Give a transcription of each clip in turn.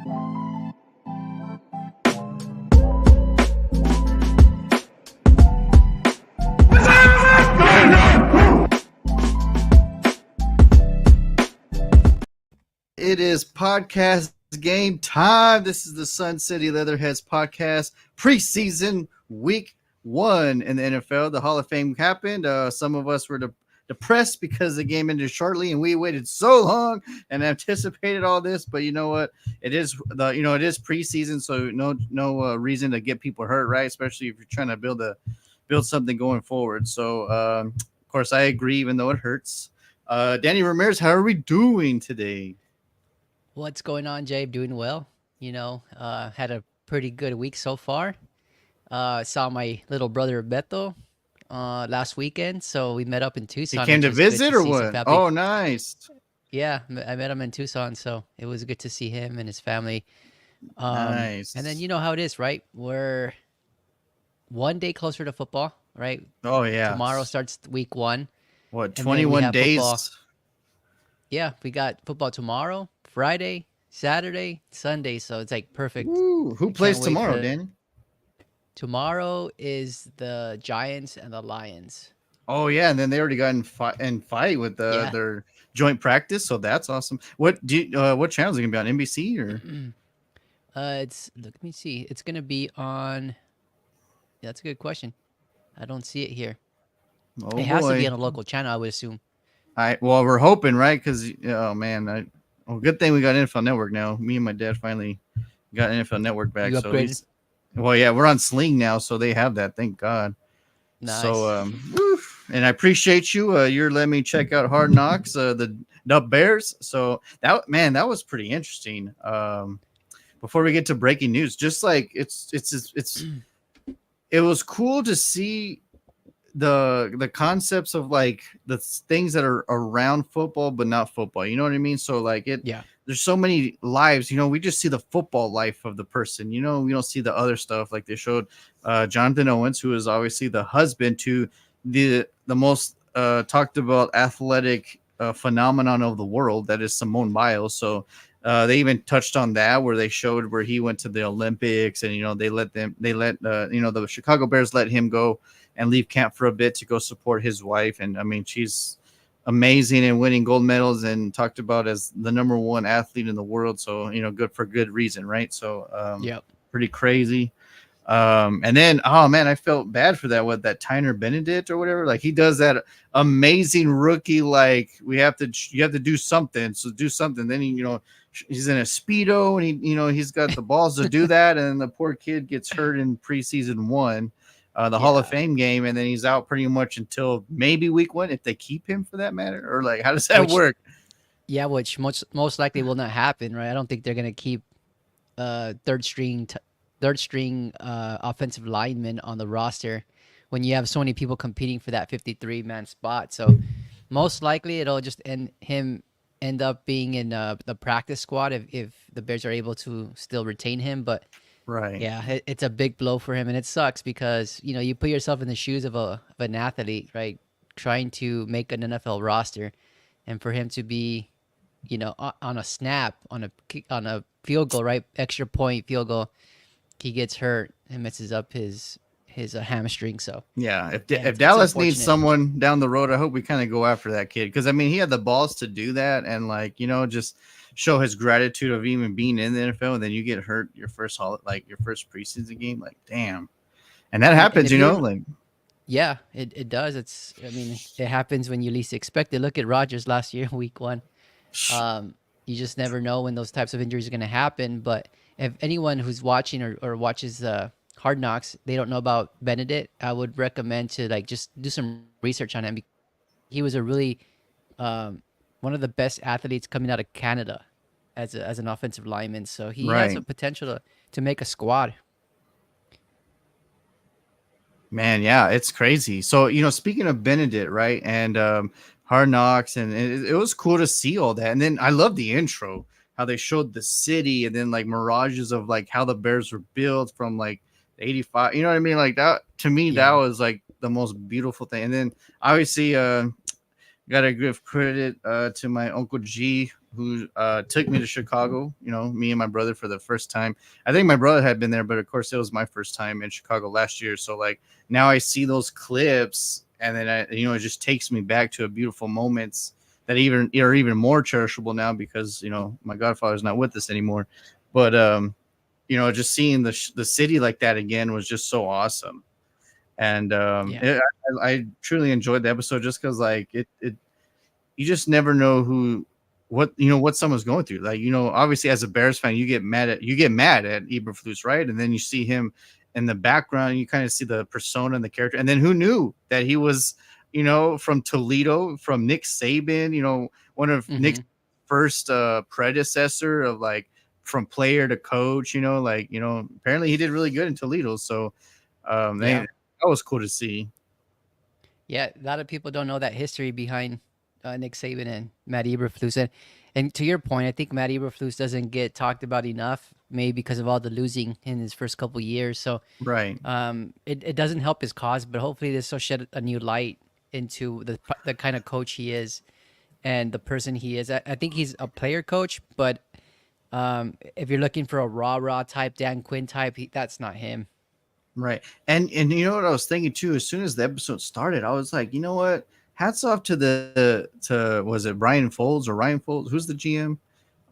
It is podcast game time. This is the Sun City Leatherheads podcast preseason week 1 in the NFL. The Hall of Fame happened. Some of us were depressed because the game ended shortly, and we waited so long and anticipated all this. But you know what? It is it is preseason, so no reason to get people hurt, right? Especially if you're trying to build something going forward. So of course I agree, even though it hurts. Danny Ramirez, how are we doing today? What's going on, Jay? Doing well. Had a pretty good week so far. Saw my little brother Beto last weekend, so we met up in He Tucson, came which to was good visit to or see some what? family. Oh, nice. Yeah, I met him in Tucson, so it was good to see him and his family. And then Nice. you know how it is, right? We're one day closer to football, right? Oh, yeah. Tomorrow starts week 1, What, and then we 21 have football. days? Yeah, we got football tomorrow, Friday, Saturday, Sunday, so it's like perfect. Woo. Who I plays can't wait tomorrow, for Danny? tomorrow is the Giants and the Lions. Oh, yeah, and then they already got in fight with Yeah. their joint practice, so that's awesome. What channel is it gonna be on, NBC or? Let me see. It's gonna be on. Yeah, that's a good question. I don't see it here. Oh It has to be boy. on a local channel, I would assume. Well, we're hoping, right? Because oh man, good thing we got NFL Network now. Me and my dad finally got NFL Network back, You so at upgraded. least. Well, yeah, we're on Sling now, so they have that. Thank God. So, Nice. and I appreciate you. You're letting me check out Hard Knocks, the Bears. So that was pretty interesting. Before we get to breaking news, just like it was cool to see the concepts of like the things that are around football but not football, you know what I mean? So like Yeah. there's so many lives, we just see the football life of the person, we don't see the other stuff. Like they showed Jonathan Owens, who is obviously the husband to the most talked about athletic phenomenon of the world, that is Simone Biles. So they even touched on that, where they showed where he went to the Olympics, and they let the Chicago Bears let him go and leave camp for a bit to go support his wife. And I mean, she's amazing and winning gold medals and talked about as the number 1 athlete in the world. So, good for good reason, right? So, Yep. pretty crazy. And then, oh man, I felt bad for that Tyner Benedict or whatever. Like he does that amazing rookie, like you have to do something. So do something. Then he's in a Speedo and he's got the balls to do that. And the poor kid gets hurt in preseason 1. The Hall of Yeah. Fame game, and then he's out pretty much until maybe week 1, if they keep him for that matter, or like how does that Which work? yeah, which most likely will not happen, right? I don't think they're gonna keep third string offensive lineman on the roster when you have so many people competing for that 53-man spot. So most likely it'll just end up being in the practice squad if the Bears are able to still retain him. But Right. yeah, it's a big blow for him, and it sucks because you put yourself in the shoes of an athlete, right? Trying to make an NFL roster, and for him to be, on a snap, on a field goal, right, extra point field goal, he gets hurt and messes up his hamstring. So Yeah, yeah, if it's Dallas needs unfortunate. someone down the road, I hope we kind of go after that kid, because I mean he had the balls to do that, and like just show his gratitude of even being in the NFL, and then you get hurt your first preseason game, like damn, and that And happens, if you like yeah, it does. I mean, it happens when you least expect it. Look at Rodgers last year, week 1. Um, you just never know when those types of injuries are going to happen. But if anyone who's watching or watches Hard Knocks, they don't know about Benedict, I would recommend to like just do some research on him. He was a really one of the best athletes coming out of Canada as an offensive lineman. So he has a right. potential to make a squad. Man, yeah, it's crazy. So, speaking of Benedict, right, and Hard Knocks, and it was cool to see all that. And then I love the intro, how they showed the city, and then like mirages of like how the Bears were built from like 85. You know what I mean? Like that to me, that Yeah. was like the most beautiful thing. And then obviously, Gotta give credit to my uncle G, who took me to Chicago. You know, me and my brother for the first time. I think my brother had been there, but of course it was my first time in Chicago last year. So like now I see those clips, and then it just takes me back to a beautiful moments that even are even more cherishable now because my godfather's not with us anymore. But just seeing the city like that again was just so awesome. And Yeah. I truly enjoyed the episode just because like it you just never know what someone's going through. Like, obviously as a Bears fan, you get mad at Eberflus, right? And then you see him in the background, you kind of see the persona and the character. And then who knew that he was, from Toledo, from Nick Saban, one of Nick's Hmm. first predecessor of like from player to coach, like, apparently he did really good in Toledo. So Yeah. that was cool to see. Yeah, a lot of people don't know that history behind Nick Saban and Matt Eberflus. And to your point, I think Matt Eberflus doesn't get talked about enough, maybe because of all the losing in his first couple years. So Right. it doesn't help his cause, but hopefully this will shed a new light into the kind of coach he is and the person he is. I think he's a player coach, but if you're looking for a rah type, Dan Quinn type, that's not him. Right. And you know what I was thinking too, as soon as the episode started, I was like, you know what? Hats off to was it Brian Folds or Ryan Folds? Who's the GM?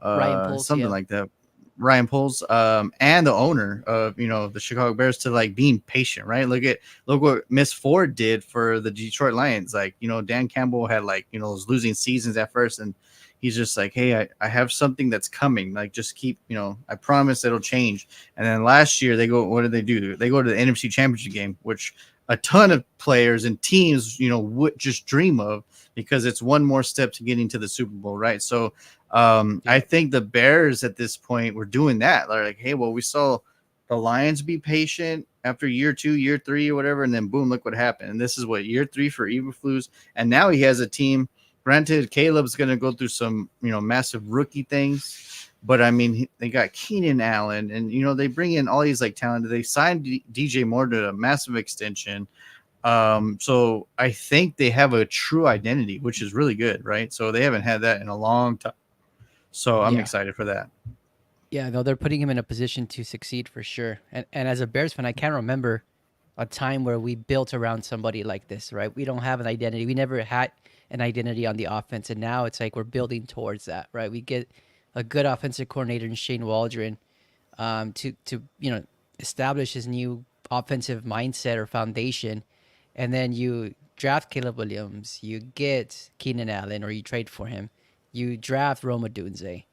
Ryan Poles, Something yeah. like that. Ryan Poles, and the owner of the Chicago Bears to like being patient, right? Look what Miss Ford did for the Detroit Lions. Like, Dan Campbell had like, those losing seasons at first, and he's just like, hey, I have something that's coming. Like, just keep, I promise it'll change. And then last year they go, what did they do? They go to the NFC Championship game, which a ton of players and teams, would just dream of because it's one more step to getting to the Super Bowl, right? So I Yep. think the Bears at this point were doing that. They're like, hey, well, we saw the Lions be patient after year 2, year 3, or whatever, and then boom, look what happened. And this is what year 3 for Eberflus, and now he has a team. Granted, Caleb's going to go through some massive rookie things, but I mean they got Keenan Allen, and they bring in all these like talent. They signed DJ Moore to a massive extension. So I think they have a true identity, which is really good, right? So they haven't had that in a long time. So I'm Yeah. excited for that. Yeah, no, they're putting him in a position to succeed for sure. And as a Bears fan, I can't remember a time where we built around somebody like this, right? We don't have an identity. We never had an identity on the offense, and now it's like we're building towards that, right? We get a good offensive coordinator in Shane Waldron, to establish his new offensive mindset or foundation, and then you draft Caleb Williams, you get Keenan Allen, or you trade for him, you draft Roma Dunze.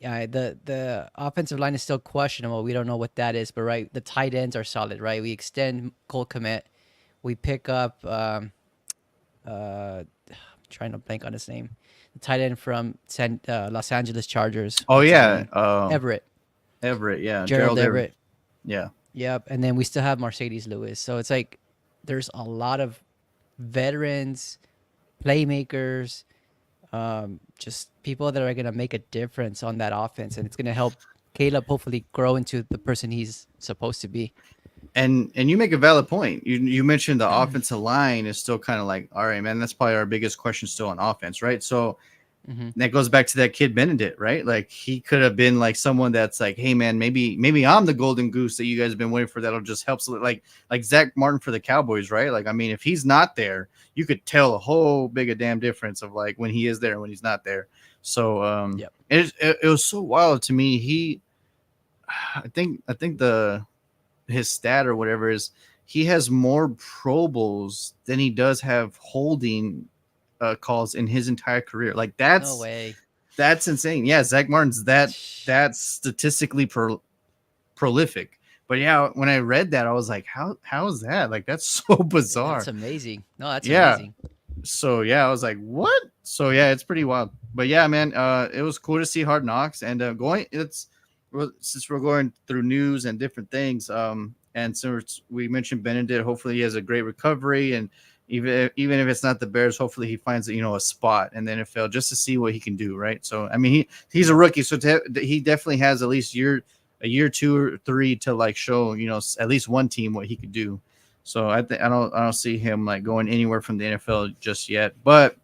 The offensive line is still questionable. We don't know what that is, but right, the tight ends are solid, right? We extend Cole Kmet, we pick up I'm trying to blank on his name, the tight end from Los Angeles Chargers. Oh What's his yeah, name? Everett, Everett, yeah, Gerald Gerald Everett, Everett. yeah. Yep, and then we still have Mercedes Lewis. So it's like there's a lot of veterans, playmakers, just people that are gonna make a difference on that offense, and it's gonna help Caleb hopefully grow into the person he's supposed to be. And you make a valid point. You mentioned the offensive line is still kind of like, all right, man, that's probably our biggest question still on offense, right? So Hmm. that goes back to that kid Benedict, right? Like he could have been like someone that's like, hey man, maybe I'm the golden goose that you guys have been waiting for that'll just help. Like Zach Martin for the Cowboys, right? Like I mean, if he's not there, you could tell a whole big a damn difference of like when he is there and when he's not there. So Yep. it was so wild to me. I think the his stat or whatever is he has more Pro Bowls than he does have holding calls in his entire career. Like No way. that's insane. Yeah, Zach Martin's that's statistically prolific. But yeah, when I read that, I was like, how is that? Like that's so That's bizarre. amazing. No, that's Yeah. amazing. So yeah, I was like, what? So yeah, it's pretty wild. But yeah, man, it was cool to see Hard Knocks and since we're going through news and different things, and since we mentioned Benedict, hopefully he has a great recovery, and even if it's not the Bears, hopefully he finds a spot in the NFL just to see what he can do, right? So I mean, he's a Yep. rookie, so he definitely has at least a year, 2 or 3 to like show at least one team what he could do. So I don't see him like going anywhere from the NFL just yet. But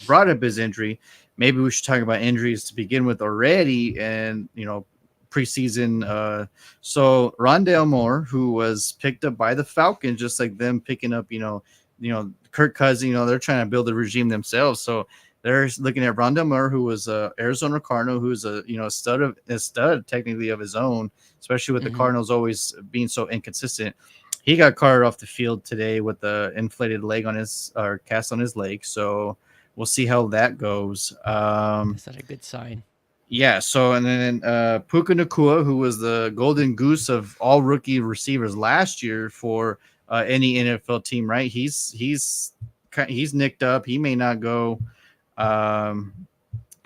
brought up his injury, maybe we should talk about injuries to begin with already, and preseason. So Rondale Moore, who was picked up by the Falcons, just like them picking up, Kirk Cousins. They're trying to build a regime themselves. So they're looking at Rondale Moore, who was a Arizona Cardinal, who's a stud technically of his own, especially with the Hmm. Cardinals always being so inconsistent. He got carted off the field today with the inflated leg on his or cast on his leg. So we'll see how that goes. That's not a good sign. Yeah. So and then Puka Nakua, who was the golden goose of all rookie receivers last year for any NFL team, right? He's nicked up. He may not go. Um,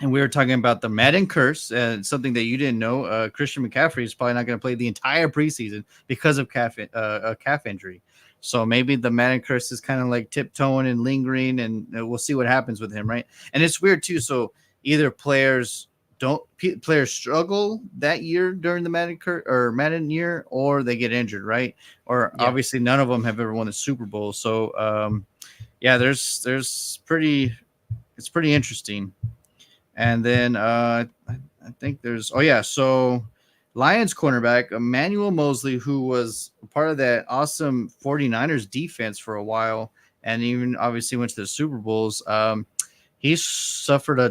and we were talking about the Madden curse, and something that you didn't know. Christian McCaffrey is probably not going to play the entire preseason because of a calf injury. So maybe the Madden curse is kind of like tiptoeing and lingering, and we'll see what happens with him, right? And it's weird too. So either players struggle that year during the Madden year, or they get injured, right? Or Yeah. obviously none of them have ever won the Super Bowl. So yeah, there's pretty it's pretty interesting. And then I think there's so Lions cornerback Emmanuel Mosley, who was part of that awesome 49ers defense for a while, and even obviously went to the Super Bowls. He suffered a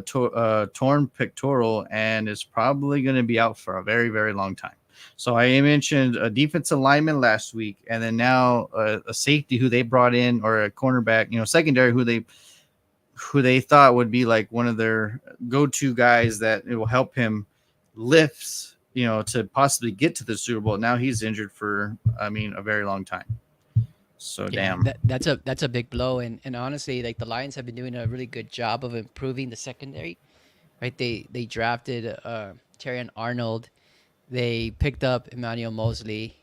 torn pectoral and is probably going to be out for a very, very long time. So I mentioned a defensive lineman last week, and then now a safety who they brought in, or a cornerback, secondary who they thought would be like one of their go-to guys that it will help him lift, to possibly get to the Super Bowl. Now he's injured for, a very long time. So Yeah, damn. that's a big blow, and honestly, like the Lions have been doing a really good job of improving the secondary, right? They drafted Terrion Arnold, they picked up Emmanuel Mosley,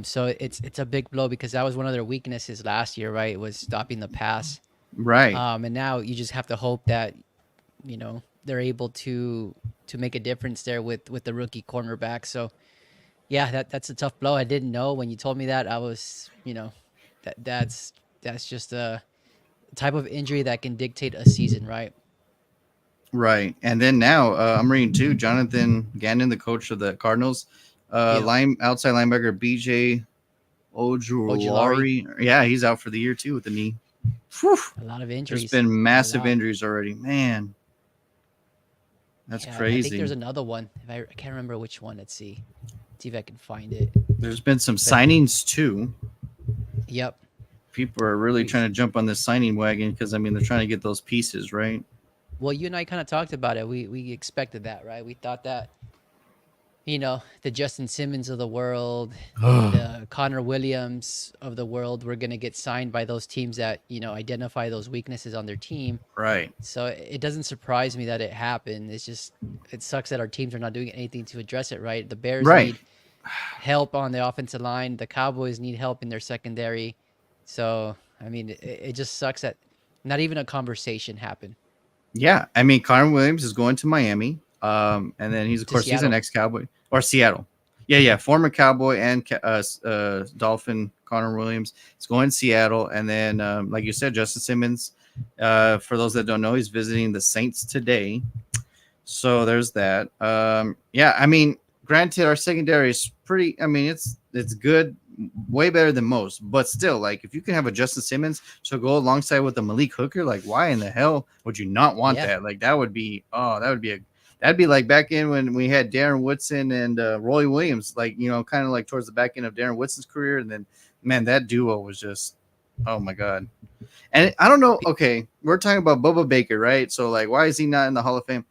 so it's a big blow because that was one of their weaknesses last year, right? Was stopping the pass, Right. and now you just have to hope that they're able to make a difference there with the rookie cornerback. So yeah, that's a tough blow. I didn't know when you told me that. I was, that's just a type of injury that can dictate a season, right? Right. And then now I'm reading too, Jonathan Gannon, the coach of the Cardinals, Yeah, outside linebacker BJ Ojulari, Ojulari. Yeah, he's out for the year too with the knee. Whew. a lot of There's injuries, been a massive lot. injuries already. Man, that's Yeah, I think there's crazy. another one. If I can't remember which one. Let's see if I can find it. There's been some But signings too. yep, People are really we trying to jump on this signing wagon because they're trying to get those pieces, right? well, you and I kind of talked about it. We expected that, right? We thought that the Justin Simmons of the world, the Connor Williams of the world were going to get signed by those teams that, identify those weaknesses on their team. Right. So it doesn't surprise me that it happened. It's just, it sucks that our teams are not doing anything to address it, right? The Bears Right. need help on the offensive line, the Cowboys need help in their secondary. So, I mean, it just sucks that not even a conversation happened. Yeah. Connor Williams is going to Miami. And then he's, of To course, he's an Seattle. ex Cowboy or Seattle. Yeah. Yeah. Former Cowboy and Dolphin Connor Williams is going to Seattle. And then, like you said, Justin Simmons, for those that don't know, he's visiting the Saints today. So there's that. Yeah, granted, our secondary is pretty. It's good, way better than most. But still, like, if you can have a Justin Simmons to go alongside with a Malik Hooker, like, why in the hell would you not want Yeah. that? Like, that'd be like back in when we had Darren Woodson and Roy Williams, like, kind of like towards the back end of Darren Woodson's career, and then man, that duo was just, oh my god. And I don't know. Okay, we're talking about Bubba Baker, right? So like, why is he not in the Hall of Fame?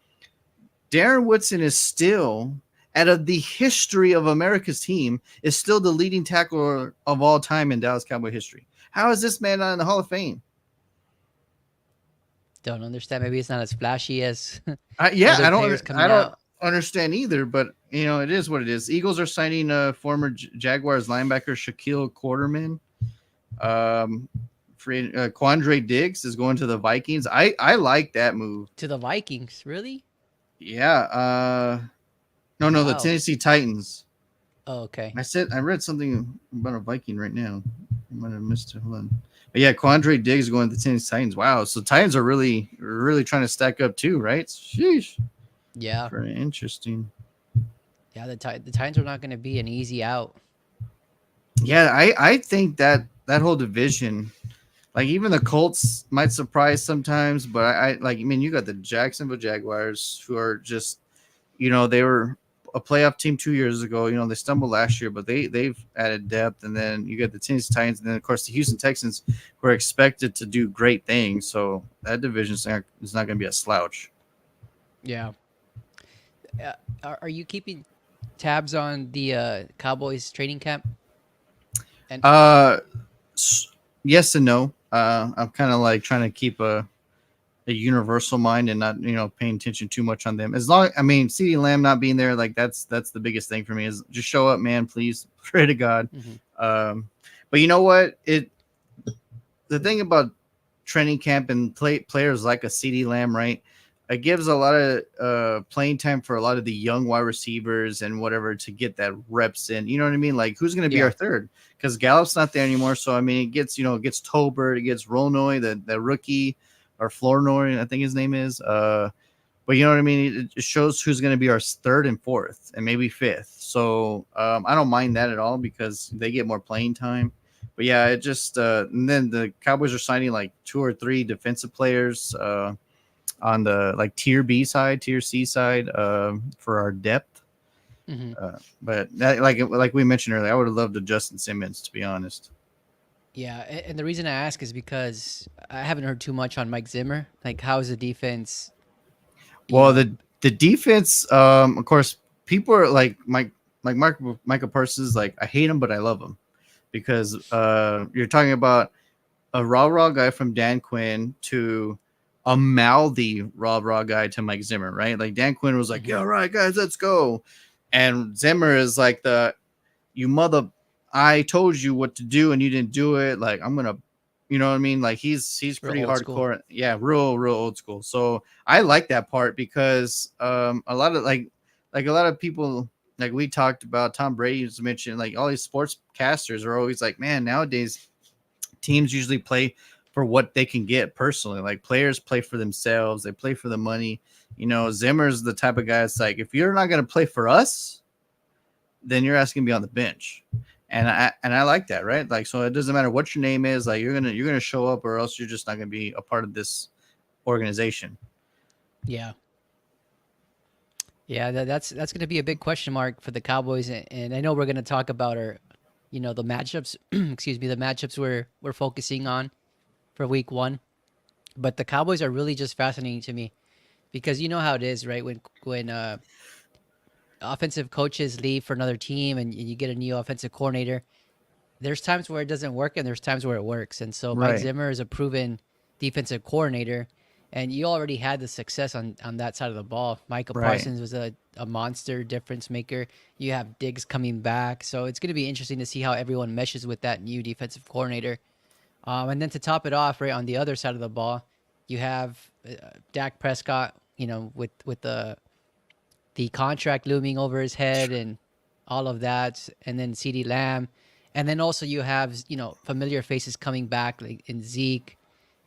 Darren Woodson is still, out of the history of America's team, is still the leading tackler of all time in Dallas Cowboy history. How is this man not in the Hall of Fame? Don't understand. Maybe it's not as flashy as Yeah, other players I coming don't out. understand either. But it is what it is. Eagles are signing former Jaguars linebacker Shaquille Quarterman. Quandre Diggs is going to the Vikings. I like that move. To the Vikings, really? Yeah. No, the Wow. Tennessee Titans. Oh, okay. I read something about a Viking right now. I might have missed it. Hold on. But yeah, Quandre Diggs going to the Tennessee Titans. Wow. So Titans are really trying to stack up too, right? Sheesh. Yeah, Very interesting. yeah. The Titans are not going to be an easy out. Yeah, I think that whole division, like even the Colts might surprise sometimes, but I like. I mean, you got the Jacksonville Jaguars who are just, they were a playoff team 2 years ago. They stumbled last year, but they've added depth. And then you got the Tennessee Titans, and then of course the Houston Texans, who are expected to do great things. So that division is not going to be a slouch. Yeah. Are you keeping tabs on the Cowboys training camp? And Uh, yes and no. I'm kind of like trying to keep a universal mind and not paying attention too much on them. As long, I mean, CeeDee Lamb not being there, like that's the biggest thing for me, is just show up, man, please. Pray to God. mhm, But you know what, the thing about training camp and players like a CeeDee Lamb, right? It gives a lot of playing time for a lot of the young wide receivers and whatever to get that reps in. You know what I mean? Like, who's going to be yeah. our third? Because Gallup's not there anymore. So I mean, it gets Tolbert, it gets Rolnoy, the rookie, or Flournoy, I think his name is. But you know what I mean? It shows who's going to be our third and fourth and maybe fifth. So I don't mind that at all because they get more playing time. But yeah, it just and then the Cowboys are signing like two or three defensive players on the like tier B side, tier C side for our depth. hmm But that, like we mentioned earlier, I would have loved a Justin Simmons, to be honest. Yeah, and the reason I ask is because I haven't heard too much on Mike Zimmer. Like, how's the defense? You Well, know, the defense, of course, people are like Michael Parsons, like I hate him, but I love him because you're talking about a raw guy from Dan Quinn to a mouthy raw guy to Mike Zimmer, right? Like Dan Quinn was like, hmm "Yeah, right, guys, let's go," and Zimmer is like "You mother, I told you what to do and you didn't do it. Like I'm gonna." You know what I mean? Like he's real pretty old school. hardcore. Yeah, real old school. So I like that part because a lot of like a lot of people, like we talked about, Tom Brady's mentioned, like all these sports casters are always like, man, nowadays teams usually play for what they can get personally. Like players play for themselves, they play for the money. Zimmer's the type of guy that's like, if you're not going to play for us, then you're asking to be on the bench. And I like that, right? Like, so it doesn't matter what your name is, like you're gonna show up, or else you're just not gonna be a part of this organization. Yeah, yeah. That's going to be a big question mark for the Cowboys, and I know we're going to talk about the matchups. Excuse me, the matchups we're focusing on for Week 1. But the Cowboys are really just fascinating to me because you know how it is, right? When offensive coaches leave for another team and you get a new offensive coordinator, there's times where it doesn't work and there's times where it works. And so Mike Right, Zimmer is a proven defensive coordinator, and you already had the success on that side of the ball. Michael right. Parsons was a monster difference maker. You have Diggs coming back. So it's going to be interesting to see how everyone meshes with that new defensive coordinator. And then to top it off, right on the other side of the ball, you have Dak Prescott, with the contract looming over his head and all of that, and then CeeDee Lamb, and then also you have familiar faces coming back like in Zeke,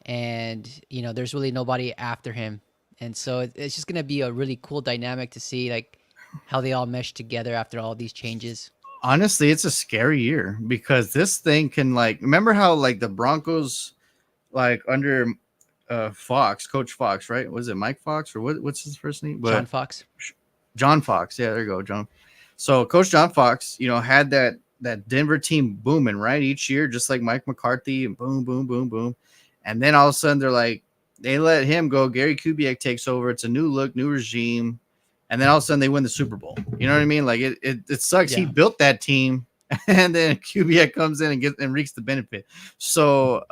and there's really nobody after him, and so it's just gonna be a really cool dynamic to see like how they all mesh together after all these changes. Honestly, it's a scary year because this thing can, like, remember how like the Broncos, like under Fox, Coach Fox, right? Was it Mike Fox or what's his first name? John But Fox. John Fox. Yeah, there you go, John. So Coach John Fox, had that Denver team booming, right? Each year, just like Mike McCarthy, and boom, boom, boom, boom. And then all of a sudden they're like, they let him go. Gary Kubiak takes over. It's a new look, new regime. And then all of a sudden they win the Super Bowl. You know what I mean? Like it sucks. He Yeah, built that team and then Kubiak comes in and reaps the benefit. So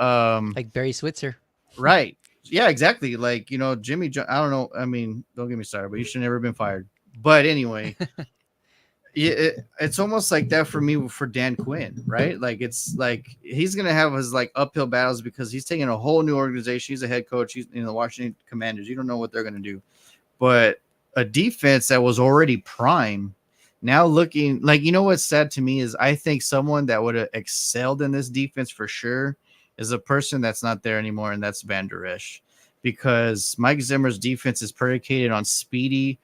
like Barry Switzer. right. Yeah, exactly. Like, Jimmy I don't know. I mean, don't get me started, but you should never have been fired. But anyway, yeah, it's almost like that for me for Dan Quinn, right? Like it's like he's gonna have his like uphill battles because he's taking a whole new organization. He's a head coach. He's in the Washington Commanders. You don't know what they're gonna do, but a defense that was already prime Now looking like, you know what's sad to me is I think someone that would have excelled in this defense for sure is a person that's not there anymore, and that's Van Der Esch, because Mike Zimmer's defense is predicated on speedy,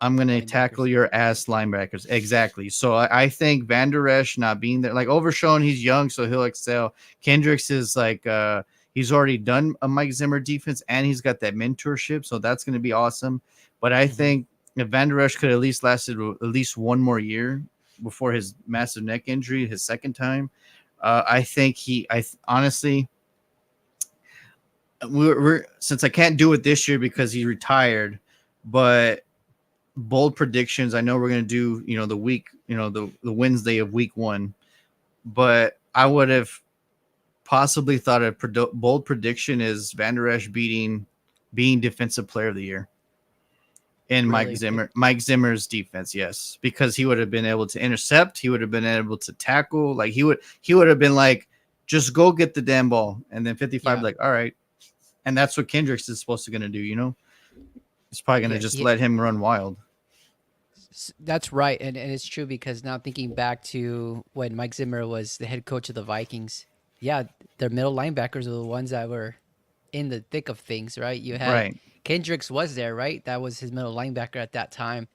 I'm going to tackle Linebackers. your ass linebackers. Exactly. So I think Van Der Esch not being there, like Overshown, he's young, so he'll excel. Kendricks is like, he's already done a Mike Zimmer defense and he's got that mentorship. So that's going to be awesome. But I Hmm. think if Van Der Esch could at least lasted at least one more year before his massive neck injury, his second time, I think honestly, we're since I can't do it this year because he retired, but bold predictions. I know we're gonna do, the week, the Wednesday of week one, but I would have possibly thought a bold prediction is Van Der Esch being defensive player of the year in Really? Mike Zimmer's defense. Yes, because he would have been able to intercept. He would have been able to tackle. Like he would have been like, just go get the damn ball, and then 55 Yeah. like, all right, and that's what Kendricks is supposed to gonna do. He's probably gonna Yeah. just let him run wild. That's right, and it's true because now thinking back to when Mike Zimmer was the head coach of the Vikings, yeah, their middle linebackers were the ones that were in the thick of things, right? You had Right. Kendricks was there, right? That was his middle linebacker at that time.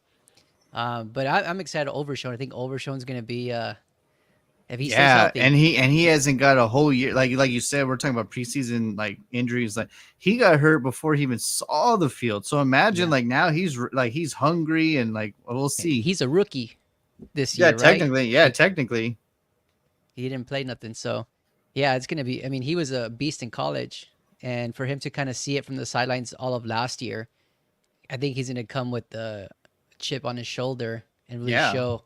But I'm excited. Overshown. I think Overshown's going to be if he stays Yeah, healthy. and he hasn't got a whole year, like you said. We're talking about preseason like injuries. Like he got hurt before he even saw the field. So imagine Yeah, like now he's hungry and like, well, we'll see. he's a rookie this Yeah, year, right? technically, yeah, technically, He didn't play nothing, so yeah, it's going to be. I mean, he was a beast in college, and for him to kind of see it from the sidelines all of last year, I think he's going to come with the chip on his shoulder and really yeah. show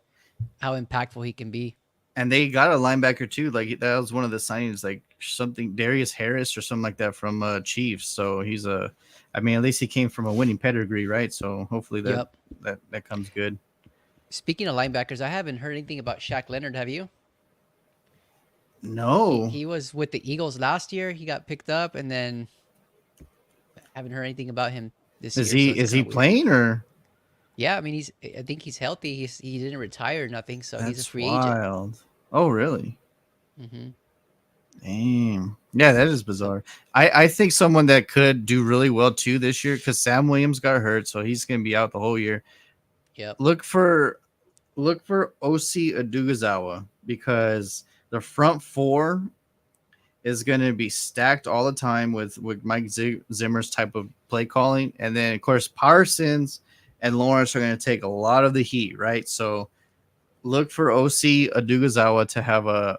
how impactful he can be. And they got a linebacker too. Like that was one of the signings, like something Darius Harris or something like that from Chiefs. So I mean, at least he came from a winning pedigree, right? So hopefully that Yep. that comes good. Speaking of linebackers, I haven't heard anything about Shaq Leonard. Have you? He No, he was with the Eagles last year. He got picked up, and then haven't heard anything about him this is year. So he it's is kind he of weird. playing or? Yeah, I mean he's. I think he's healthy. He didn't retire or nothing, so he's a That's free agent. wild. Oh, really? Hmm. Damn. Yeah, that is So bizarre. I think someone that could do really well too this year, because Sam Williams got hurt, so he's gonna be out the whole year. yep, Look for OC Adugazawa, because the front four is gonna be stacked all the time with Mike Zimmer's type of play calling, and then of course Parsons and Lawrence are gonna take a lot of the heat, right? So look for OC Adugazawa to have a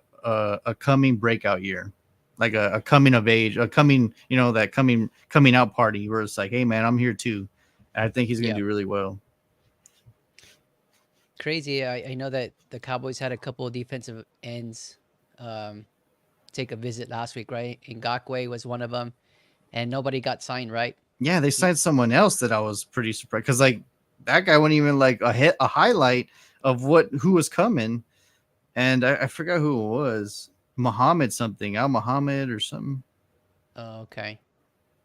coming breakout year, like a coming of age, a coming, that coming out party where it's like, hey man, I'm here too. And I think he's gonna yep. do really well. Crazy. I know that the Cowboys had a couple of defensive ends um, take a visit last week, right? Ngakwe was one of them, and nobody got signed, right? Yeah, they He, signed someone else that I was pretty surprised, because like that guy wasn't even like a highlight of who was coming, and I forgot who it was. Muhammad something, Al Muhammad or something. oh, okay.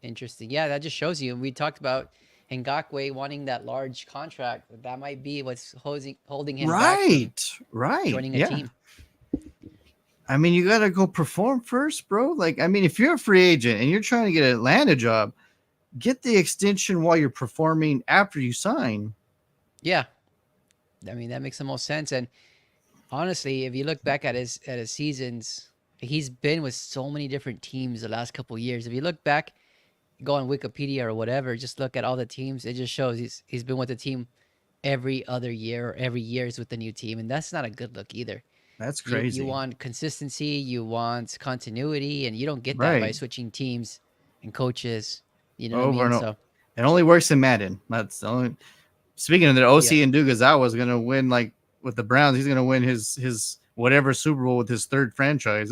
Interesting. Yeah, that just shows you. We talked about Ngakwe wanting that large contract. That might be what's holding him back from Right, joining a yeah. team. I mean, you gotta go perform first, bro. Like, I mean, if you're a free agent and you're trying to get an Atlanta job, get the extension while you're performing after you sign. Yeah, I mean that makes the most sense. And honestly, if you look back at his seasons, he's been with so many different teams the last couple of years. If you look back, go on Wikipedia or whatever, just look at all the teams. It just shows he's been with the team every other year or every year is with the new team, and that's not a good look either. That's You crazy. want consistency, you want continuity, and you don't get that by Right. switching teams and coaches. You know what I Over mean? and over. So It only works in Madden. That's the only. Speaking of that, yeah, OC and Dugazawa is gonna win, like with the Browns. He's gonna win his whatever Super Bowl with his third franchise.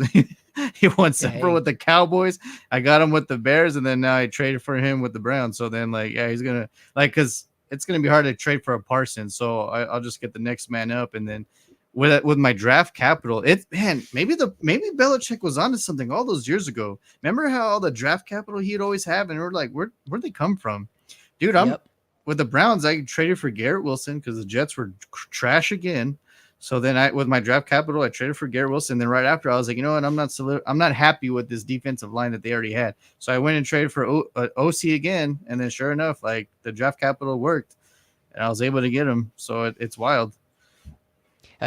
He won several hey, with the Cowboys. I got him with the Bears, and then now I traded for him with the Browns. So then, like, yeah, he's gonna like, because it's gonna be hard to trade for a Parsons. So I'll just get the next man up, and then with my draft capital, maybe Belichick was onto something all those years ago. Remember how all the draft capital he'd always have, and we're like, where'd they come from, dude? I'm yep, with the Browns, I traded for Garrett Wilson because the Jets were trash again. So then with my draft capital, I traded for Garrett Wilson. Then right after, I was like, you know what? I'm not happy with this defensive line that they already had. So I went and traded for OC again. And then sure enough, like the draft capital worked and I was able to get him. So it's wild.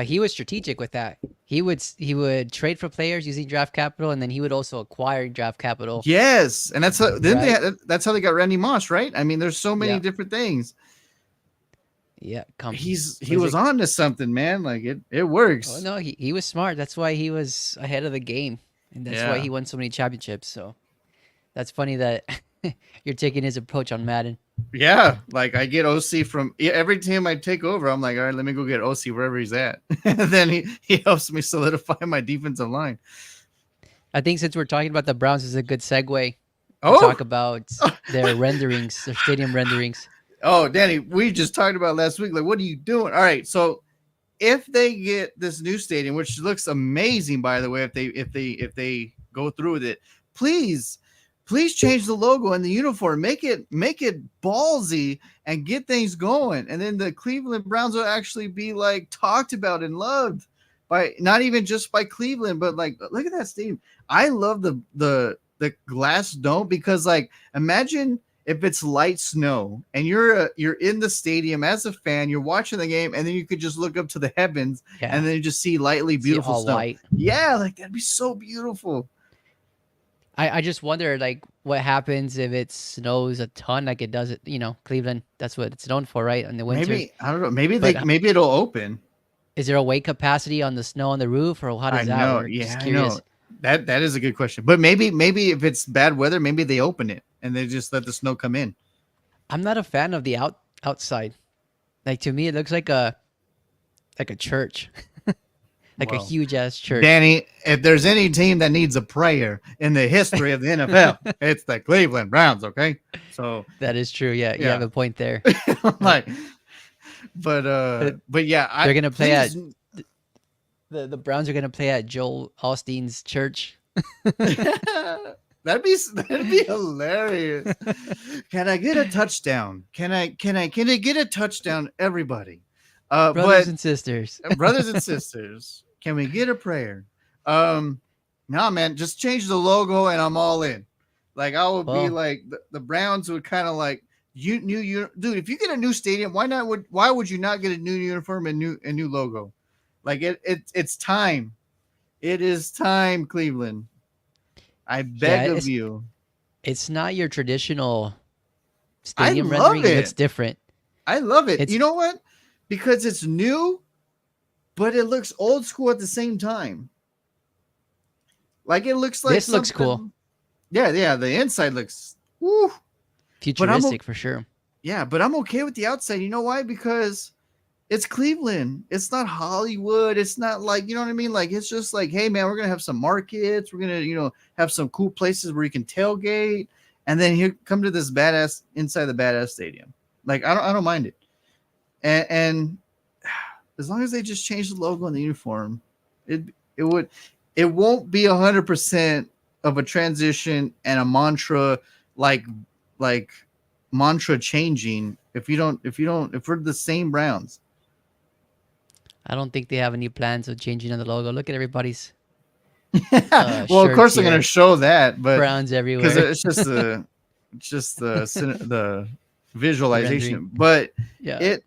He was strategic with that. He would trade for players using draft capital, and then he would also acquire draft capital. Yes. And Right? that's how they got Randy Moss, right? I mean, there's so many Yeah. different things. Yeah. He was on to something, man. Like it works. Oh no, he was smart. That's why he was ahead of the game, and that's why Yeah. he won so many championships. So that's funny that you're taking his approach on Madden. Yeah, like I get OC from every team I take over. I'm like, all right, let me go get OC wherever he's at. And then he helps me solidify my defensive line. I think since we're talking about the Browns, is a good segue to Oh, talk about their renderings, their stadium renderings. oh, Danny, we just talked about last week. Like, what are you doing? All right, so if they get this new stadium, which looks amazing, by the way, if they go through with it, please change the logo and the uniform, make it ballsy and get things going, and then the Cleveland Browns will actually be like talked about and loved by not even just by Cleveland, but like look at that stadium. I love the glass dome because like imagine if it's light snow and you're in the stadium as a fan, you're watching the game, and then you could just look up to the heavens Yeah, and then you just see lightly see beautiful all snow. white. Yeah, like that'd be so beautiful. I just wonder like what happens if it snows a ton like it does it, Cleveland, that's what it's known for, right? In the winters. Maybe I don't know. Maybe But maybe it'll open. is there a weight capacity on the snow on the roof, or how I does that know. work? Yeah, Just I know. curious. That is a good question. But maybe if it's bad weather, maybe they open it and they just let the snow come in. I'm not a fan of the outside. Like to me it looks like a church. Like a Well, huge ass church. Danny, if there's any team that needs a prayer in the history of the NFL, it's the Cleveland Browns. Okay, so That is true. Yeah, you yeah, have a point there. like, but yeah, They're gonna play at please, the Browns are gonna play at Joel Osteen's church. that'd be hilarious. Can I get a touchdown? Can I get a touchdown, everybody? Brothers But and sisters. brothers and sisters, can we get a prayer? No, man, just change the logo and I'm all in. Like I would be Well, like the Browns would kind of like you dude. If you get a new stadium, why would you not get a new uniform and new logo? Like it's time. It is time, Cleveland. I yeah, beg of you. it's not your traditional I stadium love rendering. It looks it. different. I love it. It's You know what? Because it's new, but it looks old school at the same time. Like it looks like This looks cool. something. Yeah. The inside looks. Woo. But Futuristic for sure. but I'm okay with the outside. You know why? Because it's Cleveland. It's not Hollywood. It's not like you know what I mean. Like it's just like, hey man, we're gonna have some markets. We're gonna have some cool places where you can tailgate, and then here come to this badass inside the badass stadium. Like I don't mind it, and as long as they just change the logo on the uniform, it won't be 100% of a transition and a mantra like mantra changing if we're the same Browns. I don't think they have any plans of changing on the logo. Look at everybody's Well, of shirts course they're gonna here. show that, but Browns because everywhere. it's just the The rendering. visualization. But Yeah. it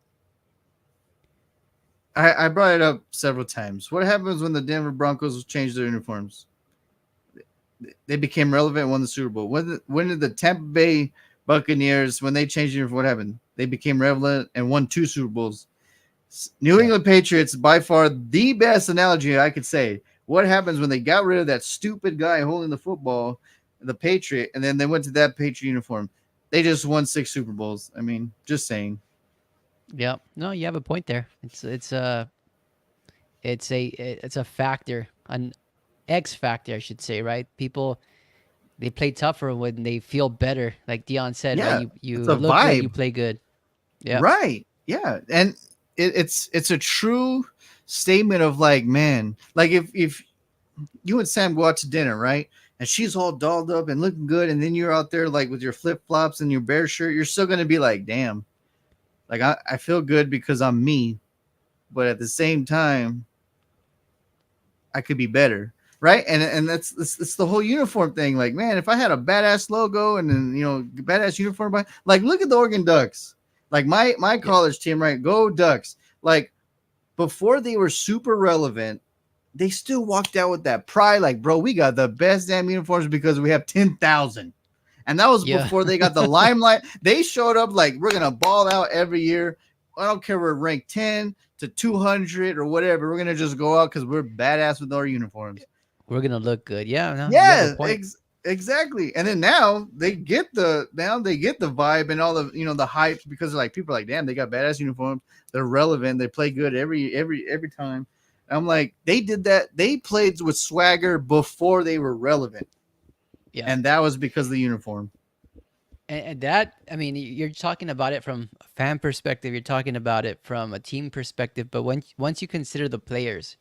I brought it up several times. What happens when the Denver Broncos change their uniforms? They became relevant and won the Super Bowl. When did the Tampa Bay Buccaneers, when they changed uniform, what happened? They became relevant and won 2 Super Bowls. New Yeah. England Patriots, by far the best analogy I could say. What happens when they got rid of that stupid guy holding the football, the Patriot, and then they went to that Patriot uniform? They just won 6 Super Bowls. I mean, just saying. Yeah. No, you have a point there. It's a factor, an X factor, I should say, right? People, they play tougher when they feel better. Like Dion said, right? Yeah, You it's a look good, you vibe. play good. Yeah. Right. Yeah. And it's a true statement of like, man, like if you and Sam go out to dinner, right? And she's all dolled up and looking good, and then you're out there like with your flip flops and your bear shirt, you're still gonna be like, damn, Like I feel good because I'm me, but at the same time, I could be better, right? And that's the whole uniform thing. Like, man, if I had a badass logo and then badass uniform, like look at the Oregon Ducks, like my Yeah, college team, right? Go Ducks! Like before they were super relevant, they still walked out with that pride. Like, bro, we got the best damn uniforms because we have 10,000. And that was yeah. before they got the limelight. They showed up like we're gonna ball out every year. I don't care we're ranked 10 to 200 or whatever. We're gonna just go out because we're badass with our uniforms. We're gonna look good. Yeah, no, you have a Yeah, point. exactly. And then now they get the vibe and all the the hype because like people are like, damn, they got badass uniforms. They're relevant. They play good every time. I'm like, they did that. They played with swagger before they were relevant, Yeah. and that was because of the uniform. And that, I mean, you're talking about it from a fan perspective, you're talking about it from a team perspective, but once you consider the players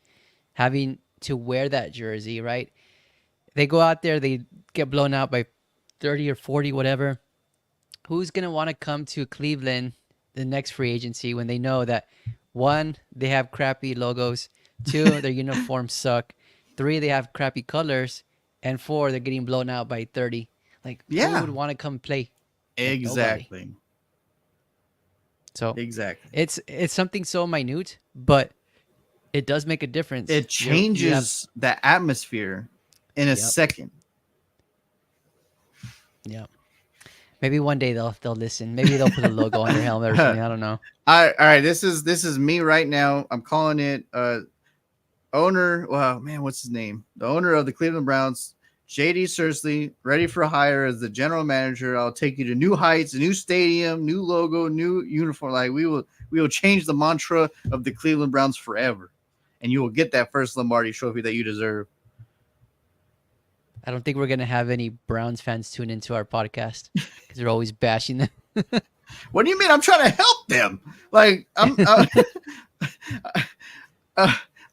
having to wear that jersey, right? They go out there, they get blown out by 30 or 40, whatever. Who's going to want to come to Cleveland the next free agency when they know that one, they have crappy logos, two, their uniforms suck, three, they have crappy colors, and four, they're getting blown out by 30. Like, who Yeah, would want to come play? Like, nobody. exactly, So exactly. it's something so minute, but it does make a difference. It You have changes the atmosphere in a yep, second. yep. Maybe one day they'll listen. Maybe they'll put a logo on their helmet or something. I don't know. All right. This is me right now. I'm calling it owner. Wow, man, what's his name? The owner of the Cleveland Browns, JD Sursley, ready for hire as the general manager. I'll take you to new heights, a new stadium, new logo, new uniform. Like we will change the mantra of the Cleveland Browns forever, and you will get that first Lombardi Trophy that you deserve. I don't think we're gonna have any Browns fans tune into our podcast because they're always bashing them. What do you mean? I'm trying to help them. Like uh,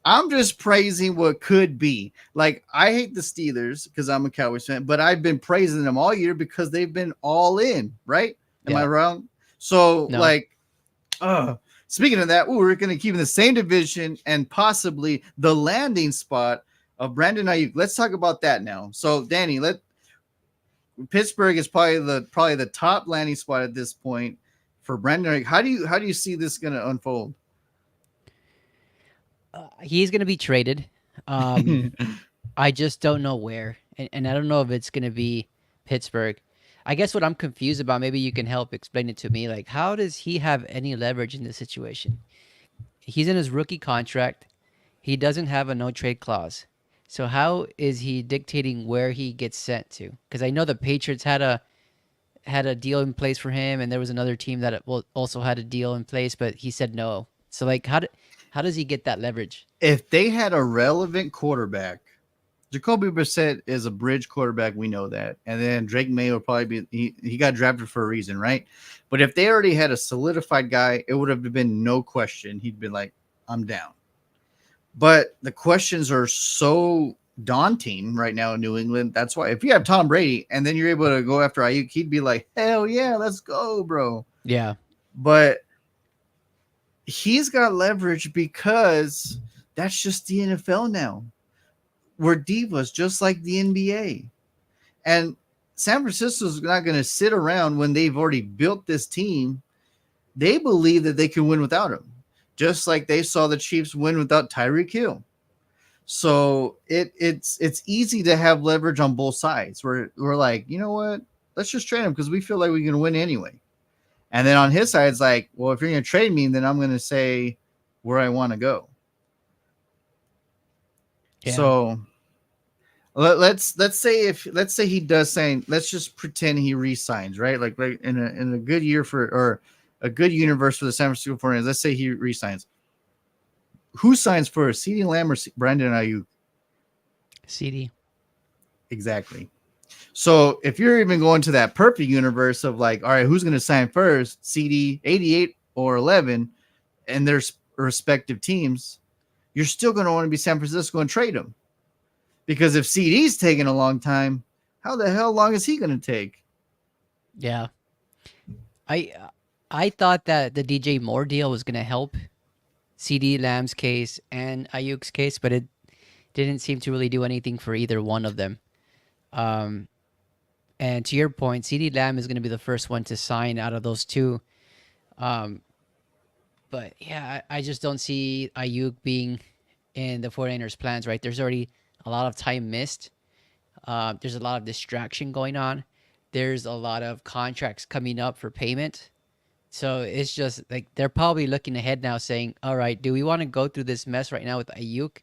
I'm just praising what could be. Like I hate the Steelers because I'm a Cowboys fan, but I've been praising them all year because they've been all in. Right? Am I Yeah. wrong? So No. uh, speaking of that, we're going to keep in the same division and possibly the landing spot of Brandon Ayuk. Let's talk about that now. So Danny, let Pittsburgh is probably the top landing spot at this point for Brandon Ayuk. How do you see this going to unfold? He's gonna be traded. Um, I just don't know where, and I don't know if it's gonna be Pittsburgh. I guess what I'm confused about, maybe you can help explain it to me. Like, how does he have any leverage in this situation? He's in his rookie contract. He doesn't have a no trade clause. So how is he dictating where he gets sent to? Because I know the Patriots had a deal in place for him, and there was another team that also had a deal in place, but he said no. So like, how does he get that leverage? If they had a relevant quarterback, Jacoby Brissett is a bridge quarterback. We know that. And then Drake May will probably be, he got drafted for a reason, right? But if they already had a solidified guy, it would have been no question. He'd been like, I'm down. But the questions are so daunting right now in New England. That's why if you have Tom Brady and then you're able to go after Ayuk, he'd be like, hell yeah, let's go, bro. Yeah, But he's got leverage because that's just the NFL now. We're divas, just like the NBA. And San Francisco's not going to sit around when they've already built this team. They believe that they can win without him, just like they saw the Chiefs win without Tyreek Hill. So it's easy to have leverage on both sides. We're like, you know what? Let's just trade him because we feel like we can win anyway. And then on his side, it's like, well, if you're going to trade me, then I'm going to say where I want to go. yeah, So let's say he does sign. Let's just pretend he resigns, right? Like in a good year for or a good universe for the San Francisco 49ers. Let's say he resigns. Who signs for CeeDee Lamb or Brandon Ayuk? CD. Exactly. So if you're even going to that perfect universe of like, all right, who's going to sign first, CD 88 or 11, and their respective teams, you're still going to want to be San Francisco and trade them. Because if CD's taking a long time, how the hell long is he going to take? Yeah. I I thought that the DJ Moore deal was going to help CD Lamb's case and Ayuk's case, but it didn't seem to really do anything for either one of them. Um, and to your point, CD Lamb is going to be the first one to sign out of those two. Um, but yeah, I just don't see Ayuk being in the 49ers' plans, right? There's already a lot of time missed. There's a lot of distraction going on. There's a lot of contracts coming up for payment. So it's just like they're probably looking ahead now saying, all right, do we want to go through this mess right now with Ayuk,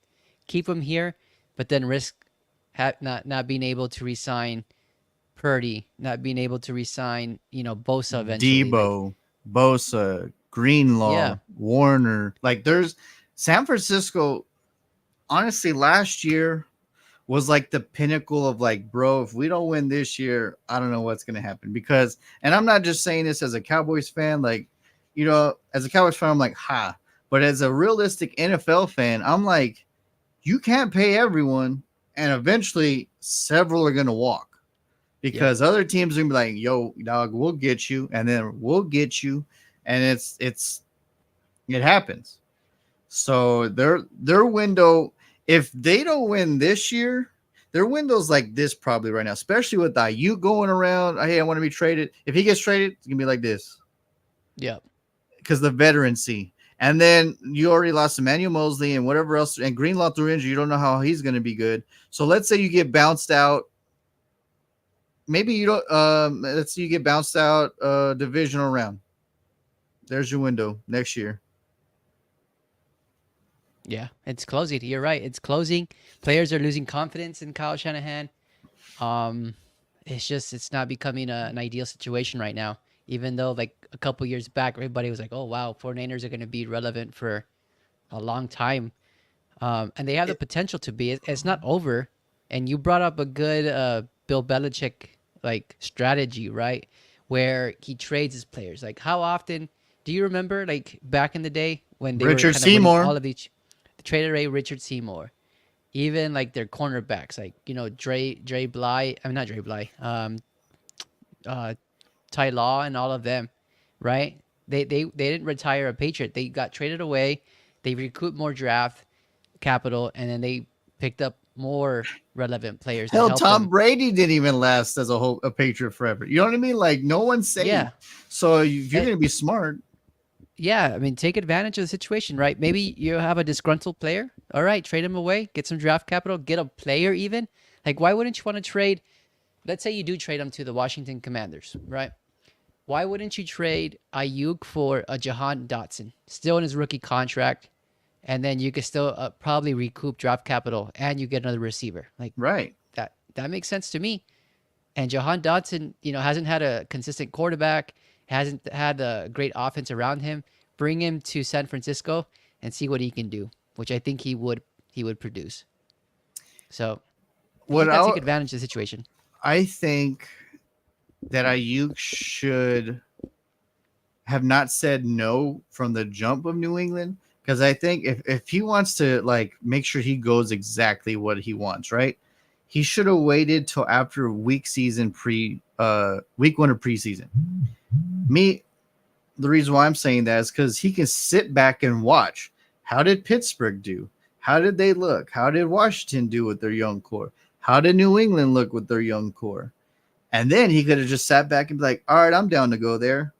keep him here, but then risk not being able to resign Purdy, not being able to resign, Bosa eventually. Like, Debo, Bosa, yeah, Greenlaw, Warner. Like there's San Francisco. Honestly, last year was like the pinnacle of like, bro, if we don't win this year, I don't know what's gonna happen. Because, and I'm not just saying this as a Cowboys fan, like, as a Cowboys fan, I'm like, ha. But as a realistic NFL fan, I'm like, you can't pay everyone, and eventually several are gonna walk yep, because other teams are gonna be like, yo, dog, we'll get you, and then we'll get you, and it happens. So their window, if they don't win this year, their window's like this probably right now, especially with Ayuk going around. Hey, I want to be traded. If he gets traded, it's gonna be like this yep, because the veterancy. And then you already lost Emmanuel Mosley and whatever else, and Greenlaw through injury. You don't know how he's gonna be good. So let's say you get bounced out. Maybe you don't. Let's say you get bounced out divisional round. There's your window next year. yeah. It's closing. You're right. It's closing. Players are losing confidence in Kyle Shanahan. Um, it's not becoming an ideal situation right now. Even though like a couple years back, everybody was like, "Oh wow, 49ers are going to be relevant for a long time," and they have the It, potential to be. It's not over. And you brought up a good Bill Belichick like strategy, right? Where he trades his players. Like, how often do you remember, like back in the day when they were Richard kind of winning Seymour, all of each, the traded away Richard Seymour, even like their cornerbacks, like Dre Bly. I'm not Dre Bly. Uh, Ty Law and all of them, right? They didn't retire a Patriot. They got traded away. They recruit more draft capital, and then they picked up more relevant players that hell, help Tom them. Brady didn't even last as a Patriot forever. You know what I mean? Like no one's safe. Yeah, So if you're and, gonna be smart, yeah. I mean, take advantage of the situation, right? Maybe you have a disgruntled player. All right, trade him away. Get some draft capital. Get a player even. Like, why wouldn't you want to trade? Let's say you do trade him to the Washington Commanders, right? Why wouldn't you trade Ayuk for a Jahan Dotson, still in his rookie contract, and then you could still probably recoup draft capital and you get another receiver? Like right? that makes sense to me. And Jahan Dotson, hasn't had a consistent quarterback, hasn't had a great offense around him. Bring him to San Francisco and see what he can do, which I think he would produce. So you What just got to take advantage of the situation. I think that Ayuk should have not said no from the jump of New England, because I think if he wants to like make sure he goes exactly what he wants, right? He should have waited till after week one of preseason. Me, the reason why I'm saying that is because he can sit back and watch. How did Pittsburgh do? How did they look? How did Washington do with their young core? How did New England look with their young core? And then he could have just sat back and be like, all right, I'm down to go there